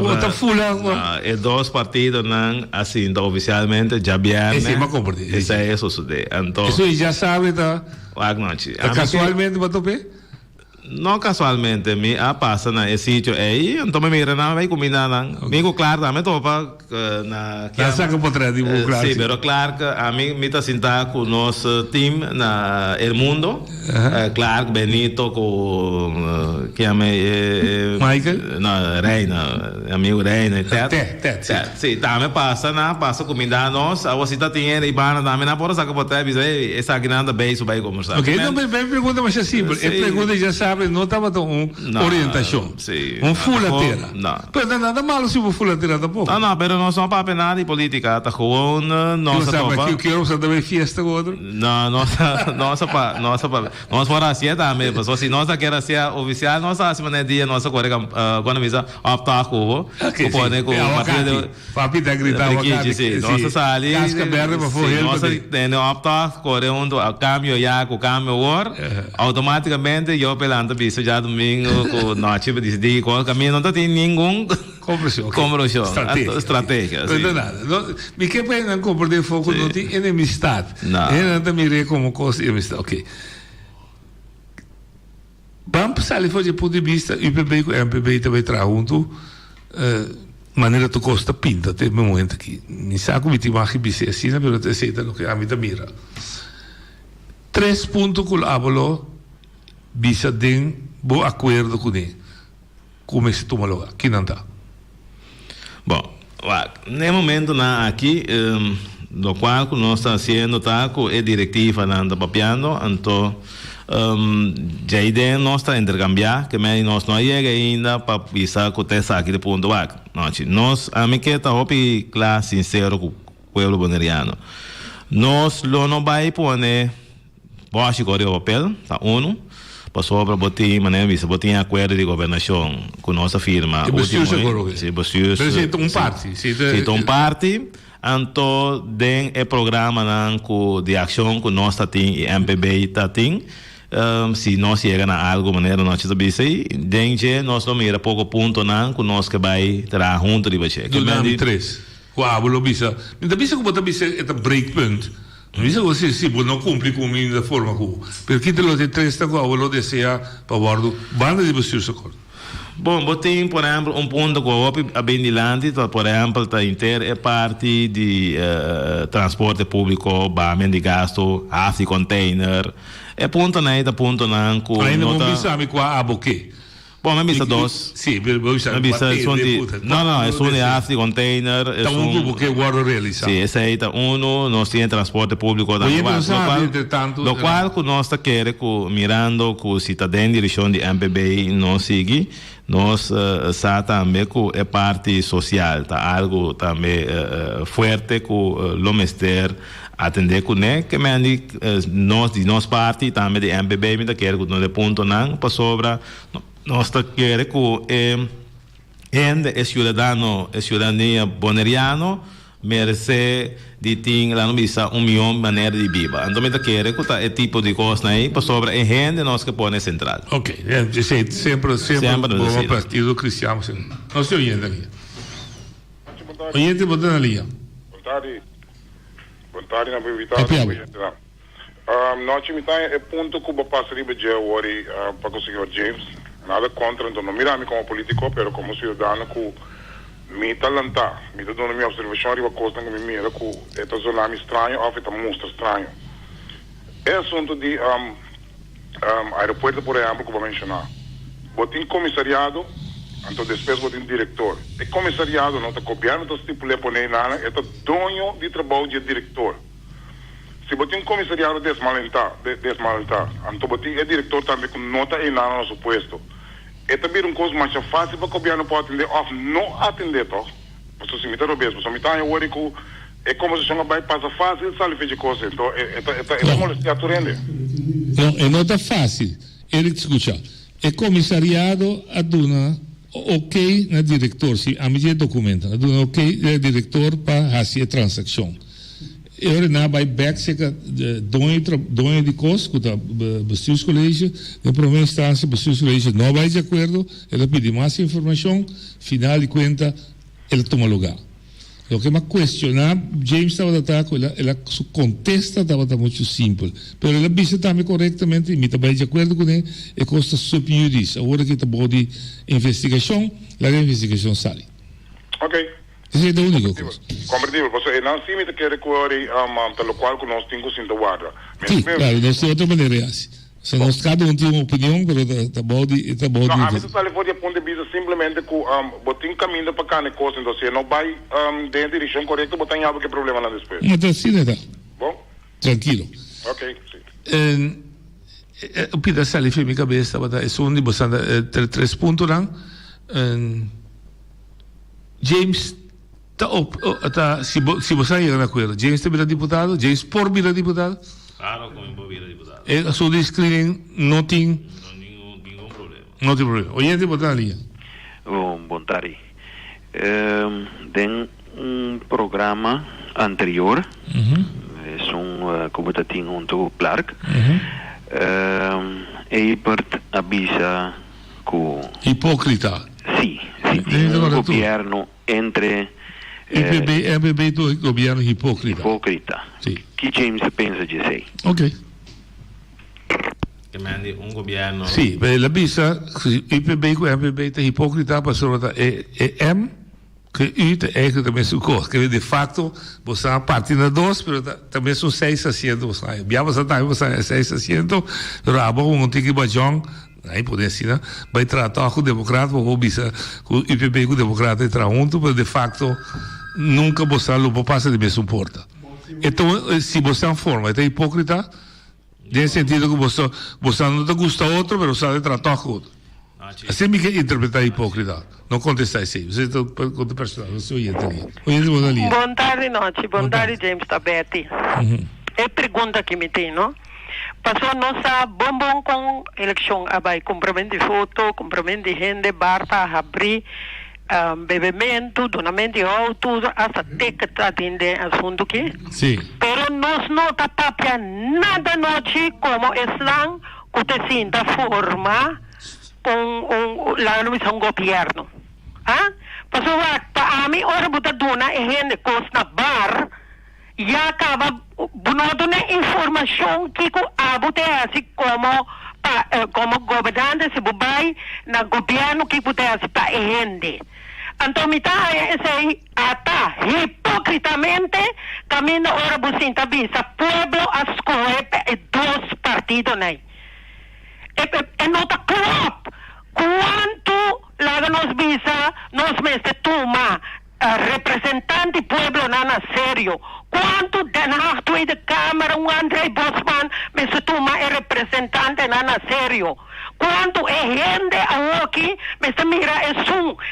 É dois partidos não assim, então oficialmente já vieram. Isso é isso sucede. Então. Isso já sabe tá? Casualmente vai tope? Não casualmente, me passa na sítio aí, então me mira não vai combinar não. Me claro também topa na. Já sabe o portrait de claro. Sim, mas claro que a mim me está sentado com o nosso time na El Mundo. Claro, Benito com que é Michael. Não, Reina, amigo Reina, etc. Sim, também passa comida nós, a você tá tinha e bana também na porta saca portrait, essa aqui nada bem isso vai conversar. Ok, não me pergunta mais simples. É pergunta já sabe sabe, não estava orientação. Sim. Fulateira. Não. Mas não é nada malo se for fulateira tampoco. Não, pero nós não para nada de política, tá com nossa topa. Que eu quero também fiesta com outro. Não, nossa para assim também, mas se nós quer ser oficial, nós assim né dia nossa colega quando misa optar com pode com partido papi da gritar sim, nossa sali. Casca verde para for ele. Nossa tem optar corre cambio já com cambio agora, automaticamente eu pelando bicho já domingo com noite para decidir qual caminho não tem nenhum conversão. Estratégia. Não é nada. Me que para não compreender foco não tem enemistade. Não te mirei como coisa enemistade. Ok. Vamos pensar ali do ponto de vista UPB e MPB também traz junto maneira tu costa pinta tem um momento aqui. Me saco me tinha que ser assim, mas te aceita o que a mim mira. 3 pontos que o abolo bisa den bo acordo com ele. Como se toma logo? Aqui não está. Bom, no momento aqui, do qual nós estamos fazendo é diretiva na papiando, então já a ideia nós está intercambiar, que nós não chega ainda para pisar com essa aqui de ponto vac. Nós a mim que está hopi claro sincero com o povo boneriano. Nós não vai pôr baixo correr o papel, tá passou para botar maneira vista botar acordo de governação com nossa firma. Um parte então den programa de ação que nós tem e MPB tem se nós chega na algo maneira nós está bem den nós não mira pouco ponto que nós que vai tra junto de você. Do nome 3. Uau, lo bisa. Ainda bisa que botar bisa é um breakpoint. Bisa você se não cumpre com mim da forma como. Porque te lo de 3 está com o lo deseja para bordo banda de você socorro. Bom, botei, por exemplo, ponto que eu bem dilante, por exemplo, a inteira é parte de transporte público, barman de gasto, de container, ponto não, com ainda não sabe qual a boque. Bom, mas bisa 2. Sim, mas não, é só de container. É um grupo que guarda realizar. Sim, esse aí está nós temos transporte público da do qual nós está querendo mirando com se está dentro da direção de MPB nós sigue, nós está também com é parte social, tá algo também forte com o mestre atender com que nós de nossa parte também de MPB me está querendo no ponto não para sobra nós está querendo é cidadania boneriano merece de ter lá no missa milhão de maneira de viver. Então me está querendo que é tipo de coisa aí para sobre a gente nós que põe central. Ok, sempre o partido cristiano. Nós estamos oyendo aqui. Oyente botando na linha. Boa tarde, na invitada. Nós é ponto que eu passo ali para conseguir o James. Nada contra, então não mira-me como político, mas como cidadão que me talenta, me dá minha observação, uma coisa que me mira que é zona estranho, ou é muito estranho. É assunto de aeroporto, por exemplo, que eu vou mencionar. Botem comissariado, então depois botem diretor. E comissariado não está copiando, então estipulei por nada, é dono de trabalho de diretor. Se botem comissariado desmalentar, então botem é diretor também com nota e nada no suposto. É também uma coisa mais fácil para que o governo pode atender ou não atender, tá? Mas se me está roubando, se me está eu acho que é como se chama passa fácil, sabe fazer coisa. Então é molestia a turende. Não, não está fácil. Ele escuta. É comissariado a dona ok na diretor, se a medida documenta, a dona ok na diretor para fazer a transação. Eu não vai back se dono de costo da Bastos Colégio, na primeira instância Bastos Colégio não vai de acordo, ela pede mais informação, final de conta, ela toma lugar. O que me questionar, James estava ataco, ela contesta estava muito simples, mas ela disse também corretamente, me vai de acordo com ele, é costa superiores. Agora que está boa de investigação, a investigação sai. Ok. Essa é a única coisa. Compreensível, você não se me quer recorrer pelo qual nós temos que guarda. Sim, claro, nós temos outra maneira assim. Se nós cada um tem uma opinião, mas está bom de... Não, a mim está levando de ponto de vista simplesmente que botar um caminho para cá na coisa, então se não vai dentro da direção correta, botar em algo que problema na despesa. Mas assim não está. Bom? Tranquilo. Ok, sim. Pida sali fi mi cabeça, bata é um de bostando 3 pontos lang. James se você ir na coisa, James te vira deputado, James por vira deputado. Claro, como vira deputado. É a sua screening não tem nenhum problema. Não tem problema. Oyente botar ali. Bom tarde. Tem programa anterior. É como está tinha Clark. E part avisa que hipócrita. Sim, um governo entre IPB do governo hipócrita. Sim. Que James pensa de sei? Ok. Que mandi um governo. Sì, la bisa IPB com MPB te hipócrita passou é M que U te eigenlijk também são coisas que de facto você a partir de 2, mas também são 6 asientos você. Já você tá você 6 asientos, rabo um tiki bajong, aí pode ser, né? Vai tratar com o democrata ou bisa com o IPB com o democrata entra junto, mas de facto nunca você não passa de mesmo porta. Então, se você é forma, é hipócrita, nel sentido que você não te gusta outro, mas você tratar com outro. Assim me quer interpretar hipócrita. Não contestar isso. Você está com personal, você oyente ali. Bom tarde, noite. Bom tarde, James Tabetti. É pergunta que me tem, não? Passou nossa bombom com eleição. Abai, comprimento de foto, comprimento de gente, barta, abrir, bebimento, donamento de auto, hasta ticket atende assunto que. Sim. Pero nós não está papia nada noite como estão que te sinta forma um governo. Passou para mim, ora buta duna e gente costa na bar e acaba bunado na informação que o abute assim como governante se bubai na governo que pudesse para gente. Então me tá esse ata hipocritamente caminho ora bucinta bisa pueblo ascoe e 2 partidos né. E nota crop quanto lá nos visa nos meste tuma representante pueblo nana sério quanto denha de câmara André Bosman meste tuma é representante nana sério quanto é gente aqui meste mira é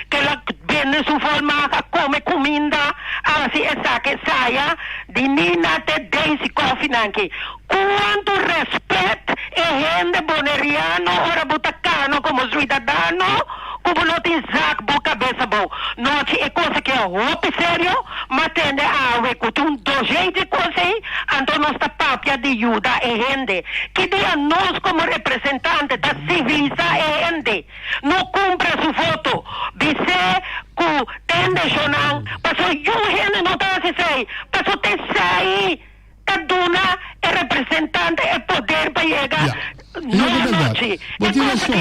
que ela vende sua forma come comida assim essa que saia de nina te desse confinante quanto respeito é gente boneriano ora butacano como cidadano como não tem saco boa cabeça boa não é coisa que é roupa sério mas tende a ver com um gente coisa então nossa papia de ajuda é gente que dia nós como representante da civilização é gente não cumpre sua voto dizer que tende jornal passou gente não está se sei passou te sai Kaduna é representante é poder para chegar Boa direção,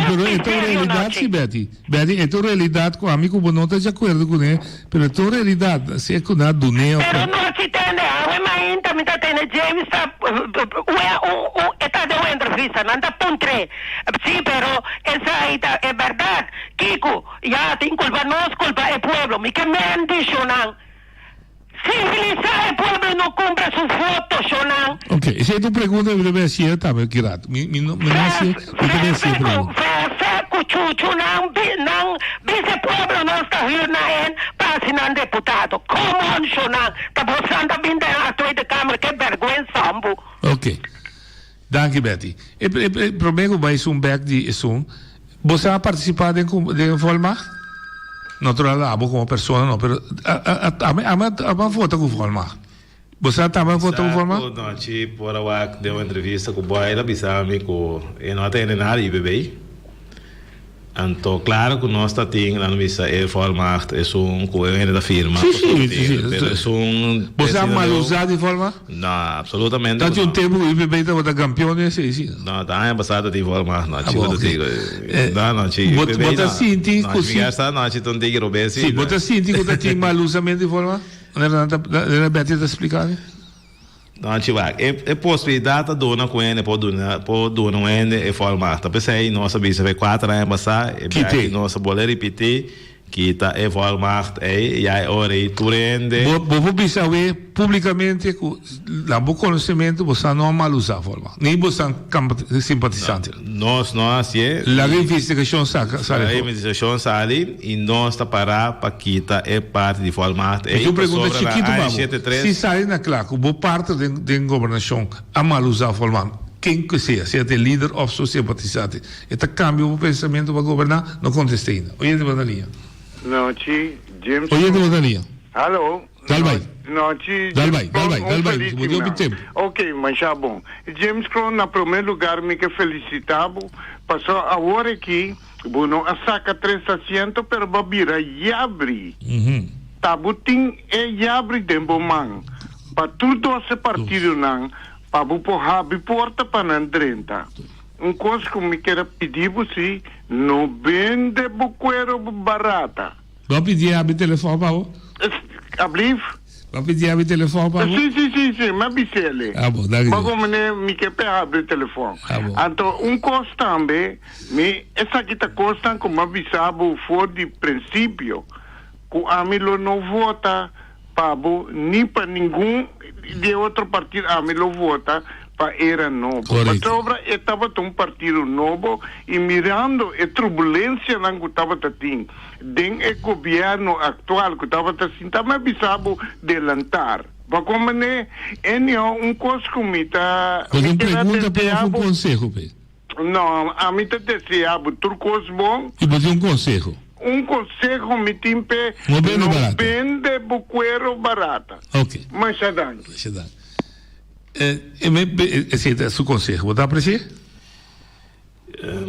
pero esta realidade, sim, Betty, esta realidade com o amigo não está de acordo com ele, pero esta realidade, se é que nada do neo. Pero não se tem, mas ainda me está tendo James, está de uma entrevista, não está pontre. Sim, pero essa aí é verdade. Kiko, já tem culpa, nós culpa é pueblo, me que me han dicho, não. Civilizar o pueblo não cumpre su voto, Shonan. Ok, se tu pergunta, eu deve ser, tá, meu querido. Não deve ser pergunta. Cuchuchu, não, vice pueblo não está rindo para assinar deputado. Como, Shonan? Está postando a vinda à tua de câmara, que vergonha, sambo. Ok. Danke, Betty. O problema vai ser back de isso. Você vai participar de forma? Natural, como pessoa, não, pero a foto com forma. Você também votou com forma? Não, tipo, por agora deu uma entrevista com o boy, ele avisava-me que não tem nada de bebê. Então, claro que nós temos lá no Visa é forma, é coelho da firma. Sim. Você é mal usado de forma? Não, absolutamente. Tanto um tempo o IPB estava campeão, né? Sim. Não, está passado de forma, não, tipo, não, tipo. Bota sinti, così. Não, tipo, não tem que roubar, sim. Sim, bota sinti que está mal usamento de forma? Não era bem te explicar? Não, tipo, é possibilidade de donar com ele, pode donar com ele, é forma. Tá pensando aí, nossa bisa vai 4 anos passar, é nossa boleira repetir, kita é volmacht e já ora e turende. Vou pensar publicamente que lá bom conhecimento você não mal usar forma. Nem você simpatizante. Nós é. La investigação sale. A investigação sale e nós está para kita é parte de volmacht e. Eu pergunto chiquito se sai na claro, boa parte da governação a mal usar forma. Quem que seja é líder ou seu simpatizante. Este cambio o pensamento para governar não acontece ainda. Oyente Badalia. Noite, James. Oyente Badalia. Alô? Dalbai. Noite. Dalbai. Mudou o tempo. Ok, mas já bom. James Crown, na primeiro lugar, me que felicitava. Passou a hora aqui, bueno, a saca 300, pero babira yabre. Tabutin é yabre de bomang. Para tudo esse partido não. Para o porta para não 30. Coisa que me quero pedir você, não vende buqueiro barata. Vou pedir a telefone para o? Abliv? Vou pedir a telefone para o? Sim, mas bicele. Ah, bom, dá mas como me quer abrir o telefone. Ah, bom. Então, coisa também, essa aqui está coisa como avisava fora de princípio, que a mim não vota para nem para nenhum de outro partido, a mim não vota para era novo. Mas sobra estava um partido novo e mirando a turbulência que estava tendo dentro do governo atual que estava assim, também avisava adelantar. Para como é coisa que me está. Mas uma pergunta para um conselho, não, a mim está desejando tudo coisa bom. E fazer um conselho. Conselho me timpe não vende buqueiro barata. Ok. Mas já dá. Esse é o seu conselho. Vou dar para você?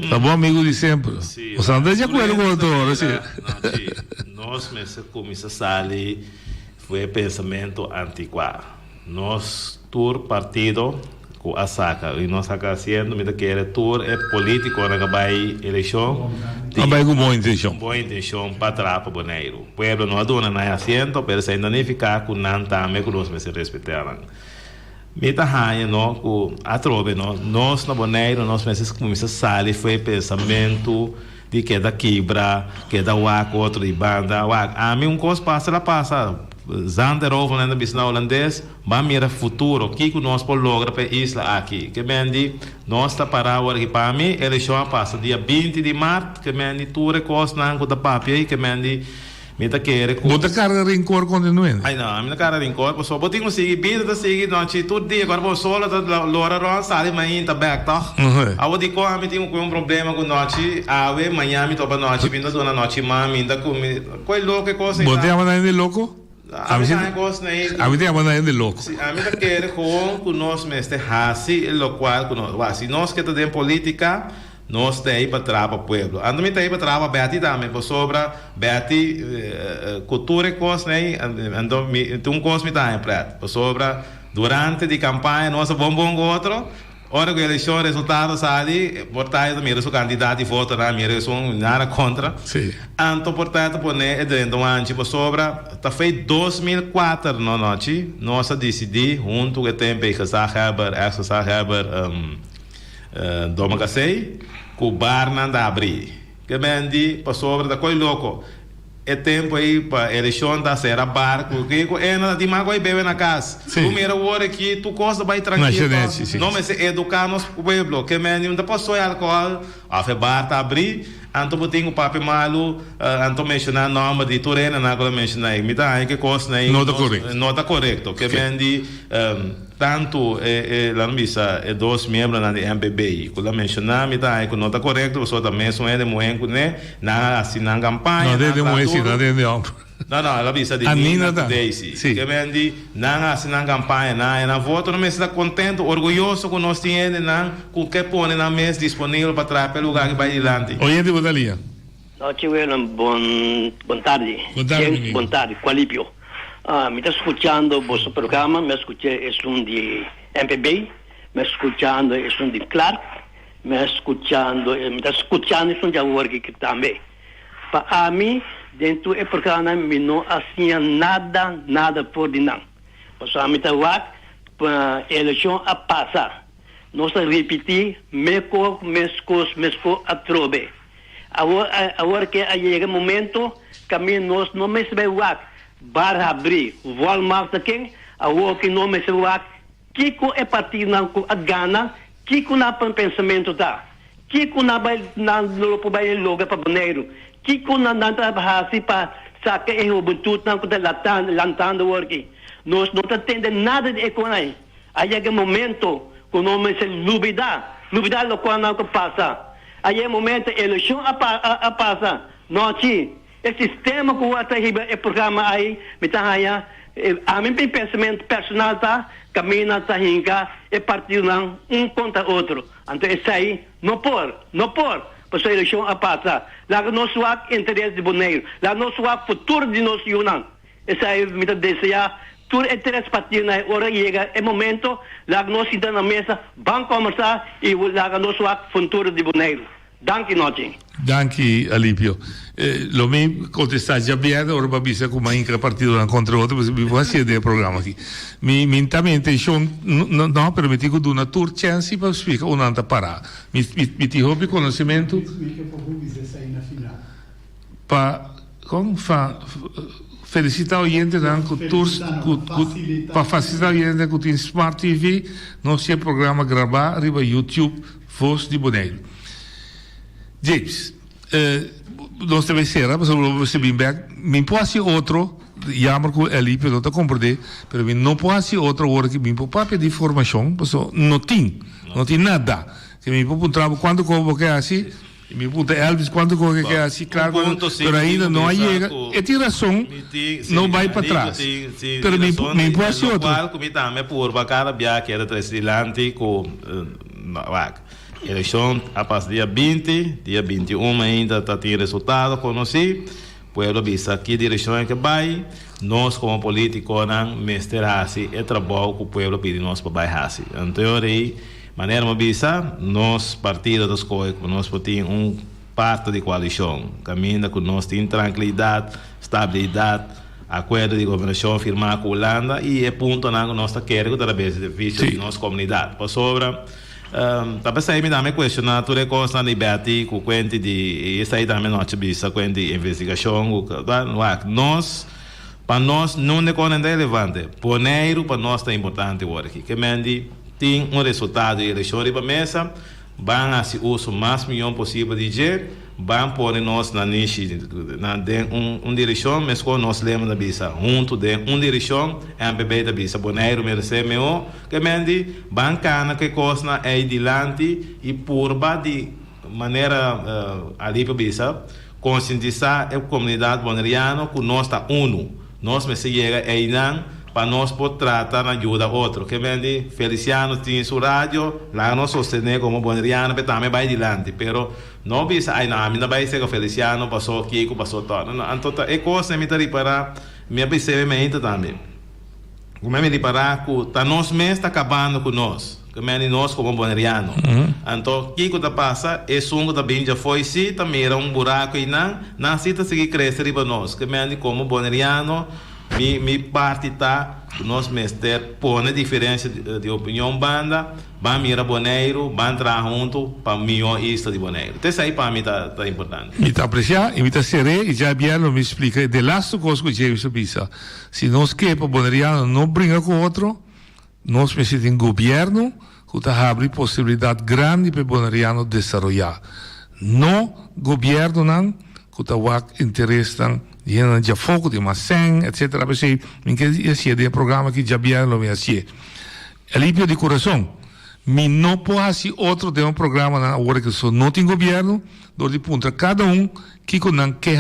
Tá bom, amigo de sempre. Você não está de acordo com o doutor? Nós, como isso sale, foi pensamento antiquado. Nós, tour partido, com a saca, e nós acá sendo, me que é tour é político, na vai eleição. Vai com boa intenção. Boa intenção para trás para Bonaire. O povo não adora na assento, mas se ainda nem ficar com nanta, me que nós se respeitaram. Mita raia no ku atrobe no nós na Bonaire nós pensamos como isso sale foi pensamento de que da quebra que da wak outro de banda wak a mim coisa passa Zander over na bisna holandês vai mira futuro que nós por logra para isla aqui que mendi nós está para agora que para mim eleição passa dia 20 de março que mendi tudo coisa na com da papel que mendi Mita quer com bota cara rincor continuando. Ai não, a minha cara rincor, só botinho consegui vida da seguir não te tudo dia agora vou só da lora ron sale manhã tá back tá. A vou dizer que eu tenho um problema com noite, ave manhã me topa noite vindo dona noite mami ainda com coi louco coisa. Bote a mandar de louco? A minha coisa nem. A minha mandar de louco. A minha quer com nós mestre hasi o qual com nós, se nós que tá em política nós temos para trás para o povo. Ando me tem para trás para Betty também, por sobra Betty cultura e coisa, né? Ando me tem coisa me tá em preto. Por sobra durante a campanha nós vamos outro. Ora que a eleição resultado sai, portanto mira seu candidato e voto na mira são nada contra. Sim. Anto portanto pone dentro antes por sobra tá feito 2004 no noite nós decidi junto que tem para Heber Doma Casei, com o bar não dá abrir. Que mendi, para sobre da coisa louco. É tempo aí para eleição da ser a bar, porque é nada de mago e bebe na casa. Tu mira o hora aqui, tu gosta vai tranquilo. Não me se educar nos pueblo, que mendi não passou álcool, a fe bar tá abrir. Anto botinho papi malu, anto mencionar nome de Turena, na agora mencionar, me dá aí que coisa aí. Nota correto, que mendi tanto lá no bisa dois membros na MPB, que lá mencionar me dá aí que nota correto, só também são ele moenco né, na assinar campanha. Não deve moenco, não deve não, ela bisa de Nina Daisy. Que vendi na assinar campanha, na voto, não me está contente, orgulhoso com nós temos, não, com que põe na mesa disponível para trazer pelo lugar que vai adiante. Oyente Bodalia. Noite, William, bom tarde. Bom tarde, Qualipio. Me está escuchando vuestro programa, me escuché, es un de MPB, me escuchando, es un de Clark, me está escuchando, es un de Aguarque también. Para mí, dentro del programa, me no hacía nada por dinero. Pues a mí está la elección a pasar. No se repite, mesco, a trobe. Ahora que llega el momento, kami nos no me sebewak bar abri Walmart taking a walking no me sebewak kiko e patina ko agana kiko na pensamento ta kiko na ba na lupo ba yung loga pa Bonaire kiko na nantrabahasi pa sa que é o butut não que lantando working nós não atende nada de economia aí é o momento que não me se lubida lo qual não que passa aí é o momento eleição a passa noite o sistema que o riba é programa aí me tá aí a mim pensamento personal tá caminha tá hinca é partido não contra outro então isso aí não por para a eleição a passar. Lá no seu interesse de Bonaire, lá no seu futuro de nós Yunnan. Essa é a minha deseja. Todo interesse partido na hora chega, é momento, lá nós estamos na mesa, vamos conversar e lá no seu futuro de Bonaire. Danke noite. Danke Alípio. Lo me contestar já bem, ora babisa como ainda partido não contra outro, mas me vou fazer o programa aqui. Minha intenção não permitir que dona tour chance para explicar o nanta parar. Me te houve conhecimento para como felicitar o gente dan com tours para facilitar o gente que tem Smart TV, nós temos programa gravar riba YouTube Voz de Bonaire. James, nós também será, mas você bem back, me pode ser outro, jammer que ali para não te compreender, mas não pode ser outro hora que me pode pedir informação, porque não tem nada, que me pode perguntar quando como que é assim, me pergunta Elvis quando como que é assim, claro, mas ainda não chega, e tem razão, não vai para trás, mas me pode ser outro. Como também por bacana bia que era três com eleição a partir dia 20, dia 21 ainda está tendo resultado conheci, pueblo bisa que direção é que vai, nós como políticos não mesterasi é trabalho que o pueblo pede nós para baixar. Então aí maneira uma bisa, nós partido das coisas, nós podemos parte de coalição, caminha com nós tem tranquilidade, estabilidade, acordo de governação firmado com a Holanda e é ponto na nossa queremos através do serviço de nossa comunidade. Por sobre talvez aí me dá me questionar tudo é coisa na liberdade com quente de isso aí também não vista quente de investigação nós para nós não é coisa relevante Bonaire para nós é importante agora aqui que mende tem resultado de eleição para mesa vão a se uso mais milhão possível de jeito vão pôr nós na niche na direção mas com nós lemos da bisa junto de direção é bebê da bisa Bonaire merece meu que mende bancana que costa é adiante e purba de maneira ali para bisa conscientizar a comunidade bonaireana que nós está nós me chega aí não para nós poder tratar na ajuda outro que vende Feliciano tem sua rádio lá nós sostener como bonaireano mas também vai adiante pero não bisa aí não ainda vai ser que Feliciano passou Kiko passou todo então é coisa me tari para me percebe ainda também como me reparar que tá nós mesmo está acabando com nós que nós como bonaireano então Kiko tá passa é sungo também já foi se também era buraco e não se tá seguir crescer para nós que como bonaireano mi parte tá nós mester põe diferença de opinião banda vai mirar Bonaire vai entrar junto para melhor isso de Bonaire então isso aí para mim tá importante me tá apreciar e me tá seré e já bien me explica de last coisa que James bisa se nós que para bonaireano não brinca com outro nós precisamos de governo que tá abre possibilidade grande para bonaireano desenvolver no governo não que tá interesse não já foco de macen etc porque minha esse é programa que já bem lo me assim alívio de coração me não pode outro de programa na hora que só não tem governo do de ponta cada que não quer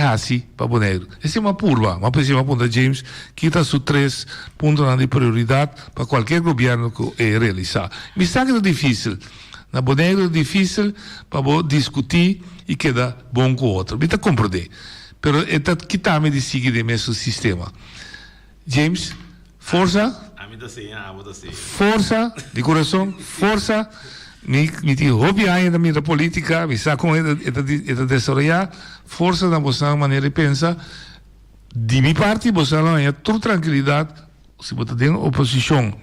para Bonaire esse é uma curva uma pessoa ponta James que está su 3 pontos de prioridade para qualquer governo que é realizar me sabe que é difícil na Bonaire é difícil para discutir e queda bom com outro me tá compreender pero é que também de seguir o mesmo sistema. James, força. Força de coração, força. Me te hobby ainda minha política, me sabe como é desenvolver força na vossa maneira de pensar. De minha parte, você não é toda tranquilidade. Se você tem oposição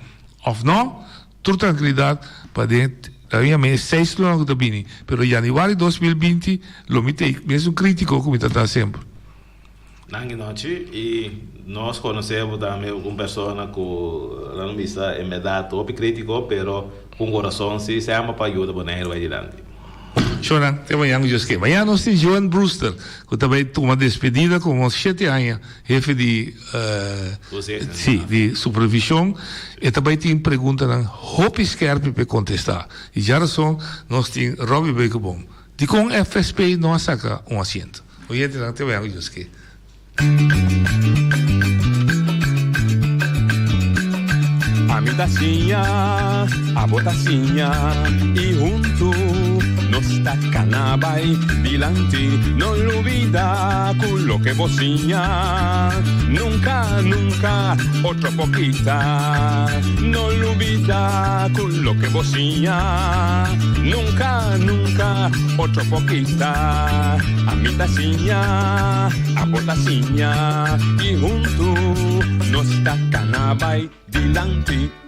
ou não, toda tranquilidade para dentro. Havia mais 6 anos que bini, pero januário 2020 lo mitei mesmo crítico como está sempre. Nangi noite e nós conhecemos também uma pessoa que não visa é medato, crítico, pero com coração se chama para ajuda para o adiante. Choran, tem amanhã que amanhã nós temos Joan Brewster, que também toma despedida com 7 anos, chefe de de supervisão, e também tem pergunta na Hope Skerp para contestar. E já são nós temos Robbie Beckerbom, de com FSP não saca assento. Hoje tem amanhã que a mi tacinha, a botacinha e junto nos tacanabay dilante, no olvida con lo que bocina, nunca, nunca, otro poquita, no olvida con lo que bocina, nunca, nunca, otro poquita, a mi tacinha, a botacinha y junto nos tacanabay dilante.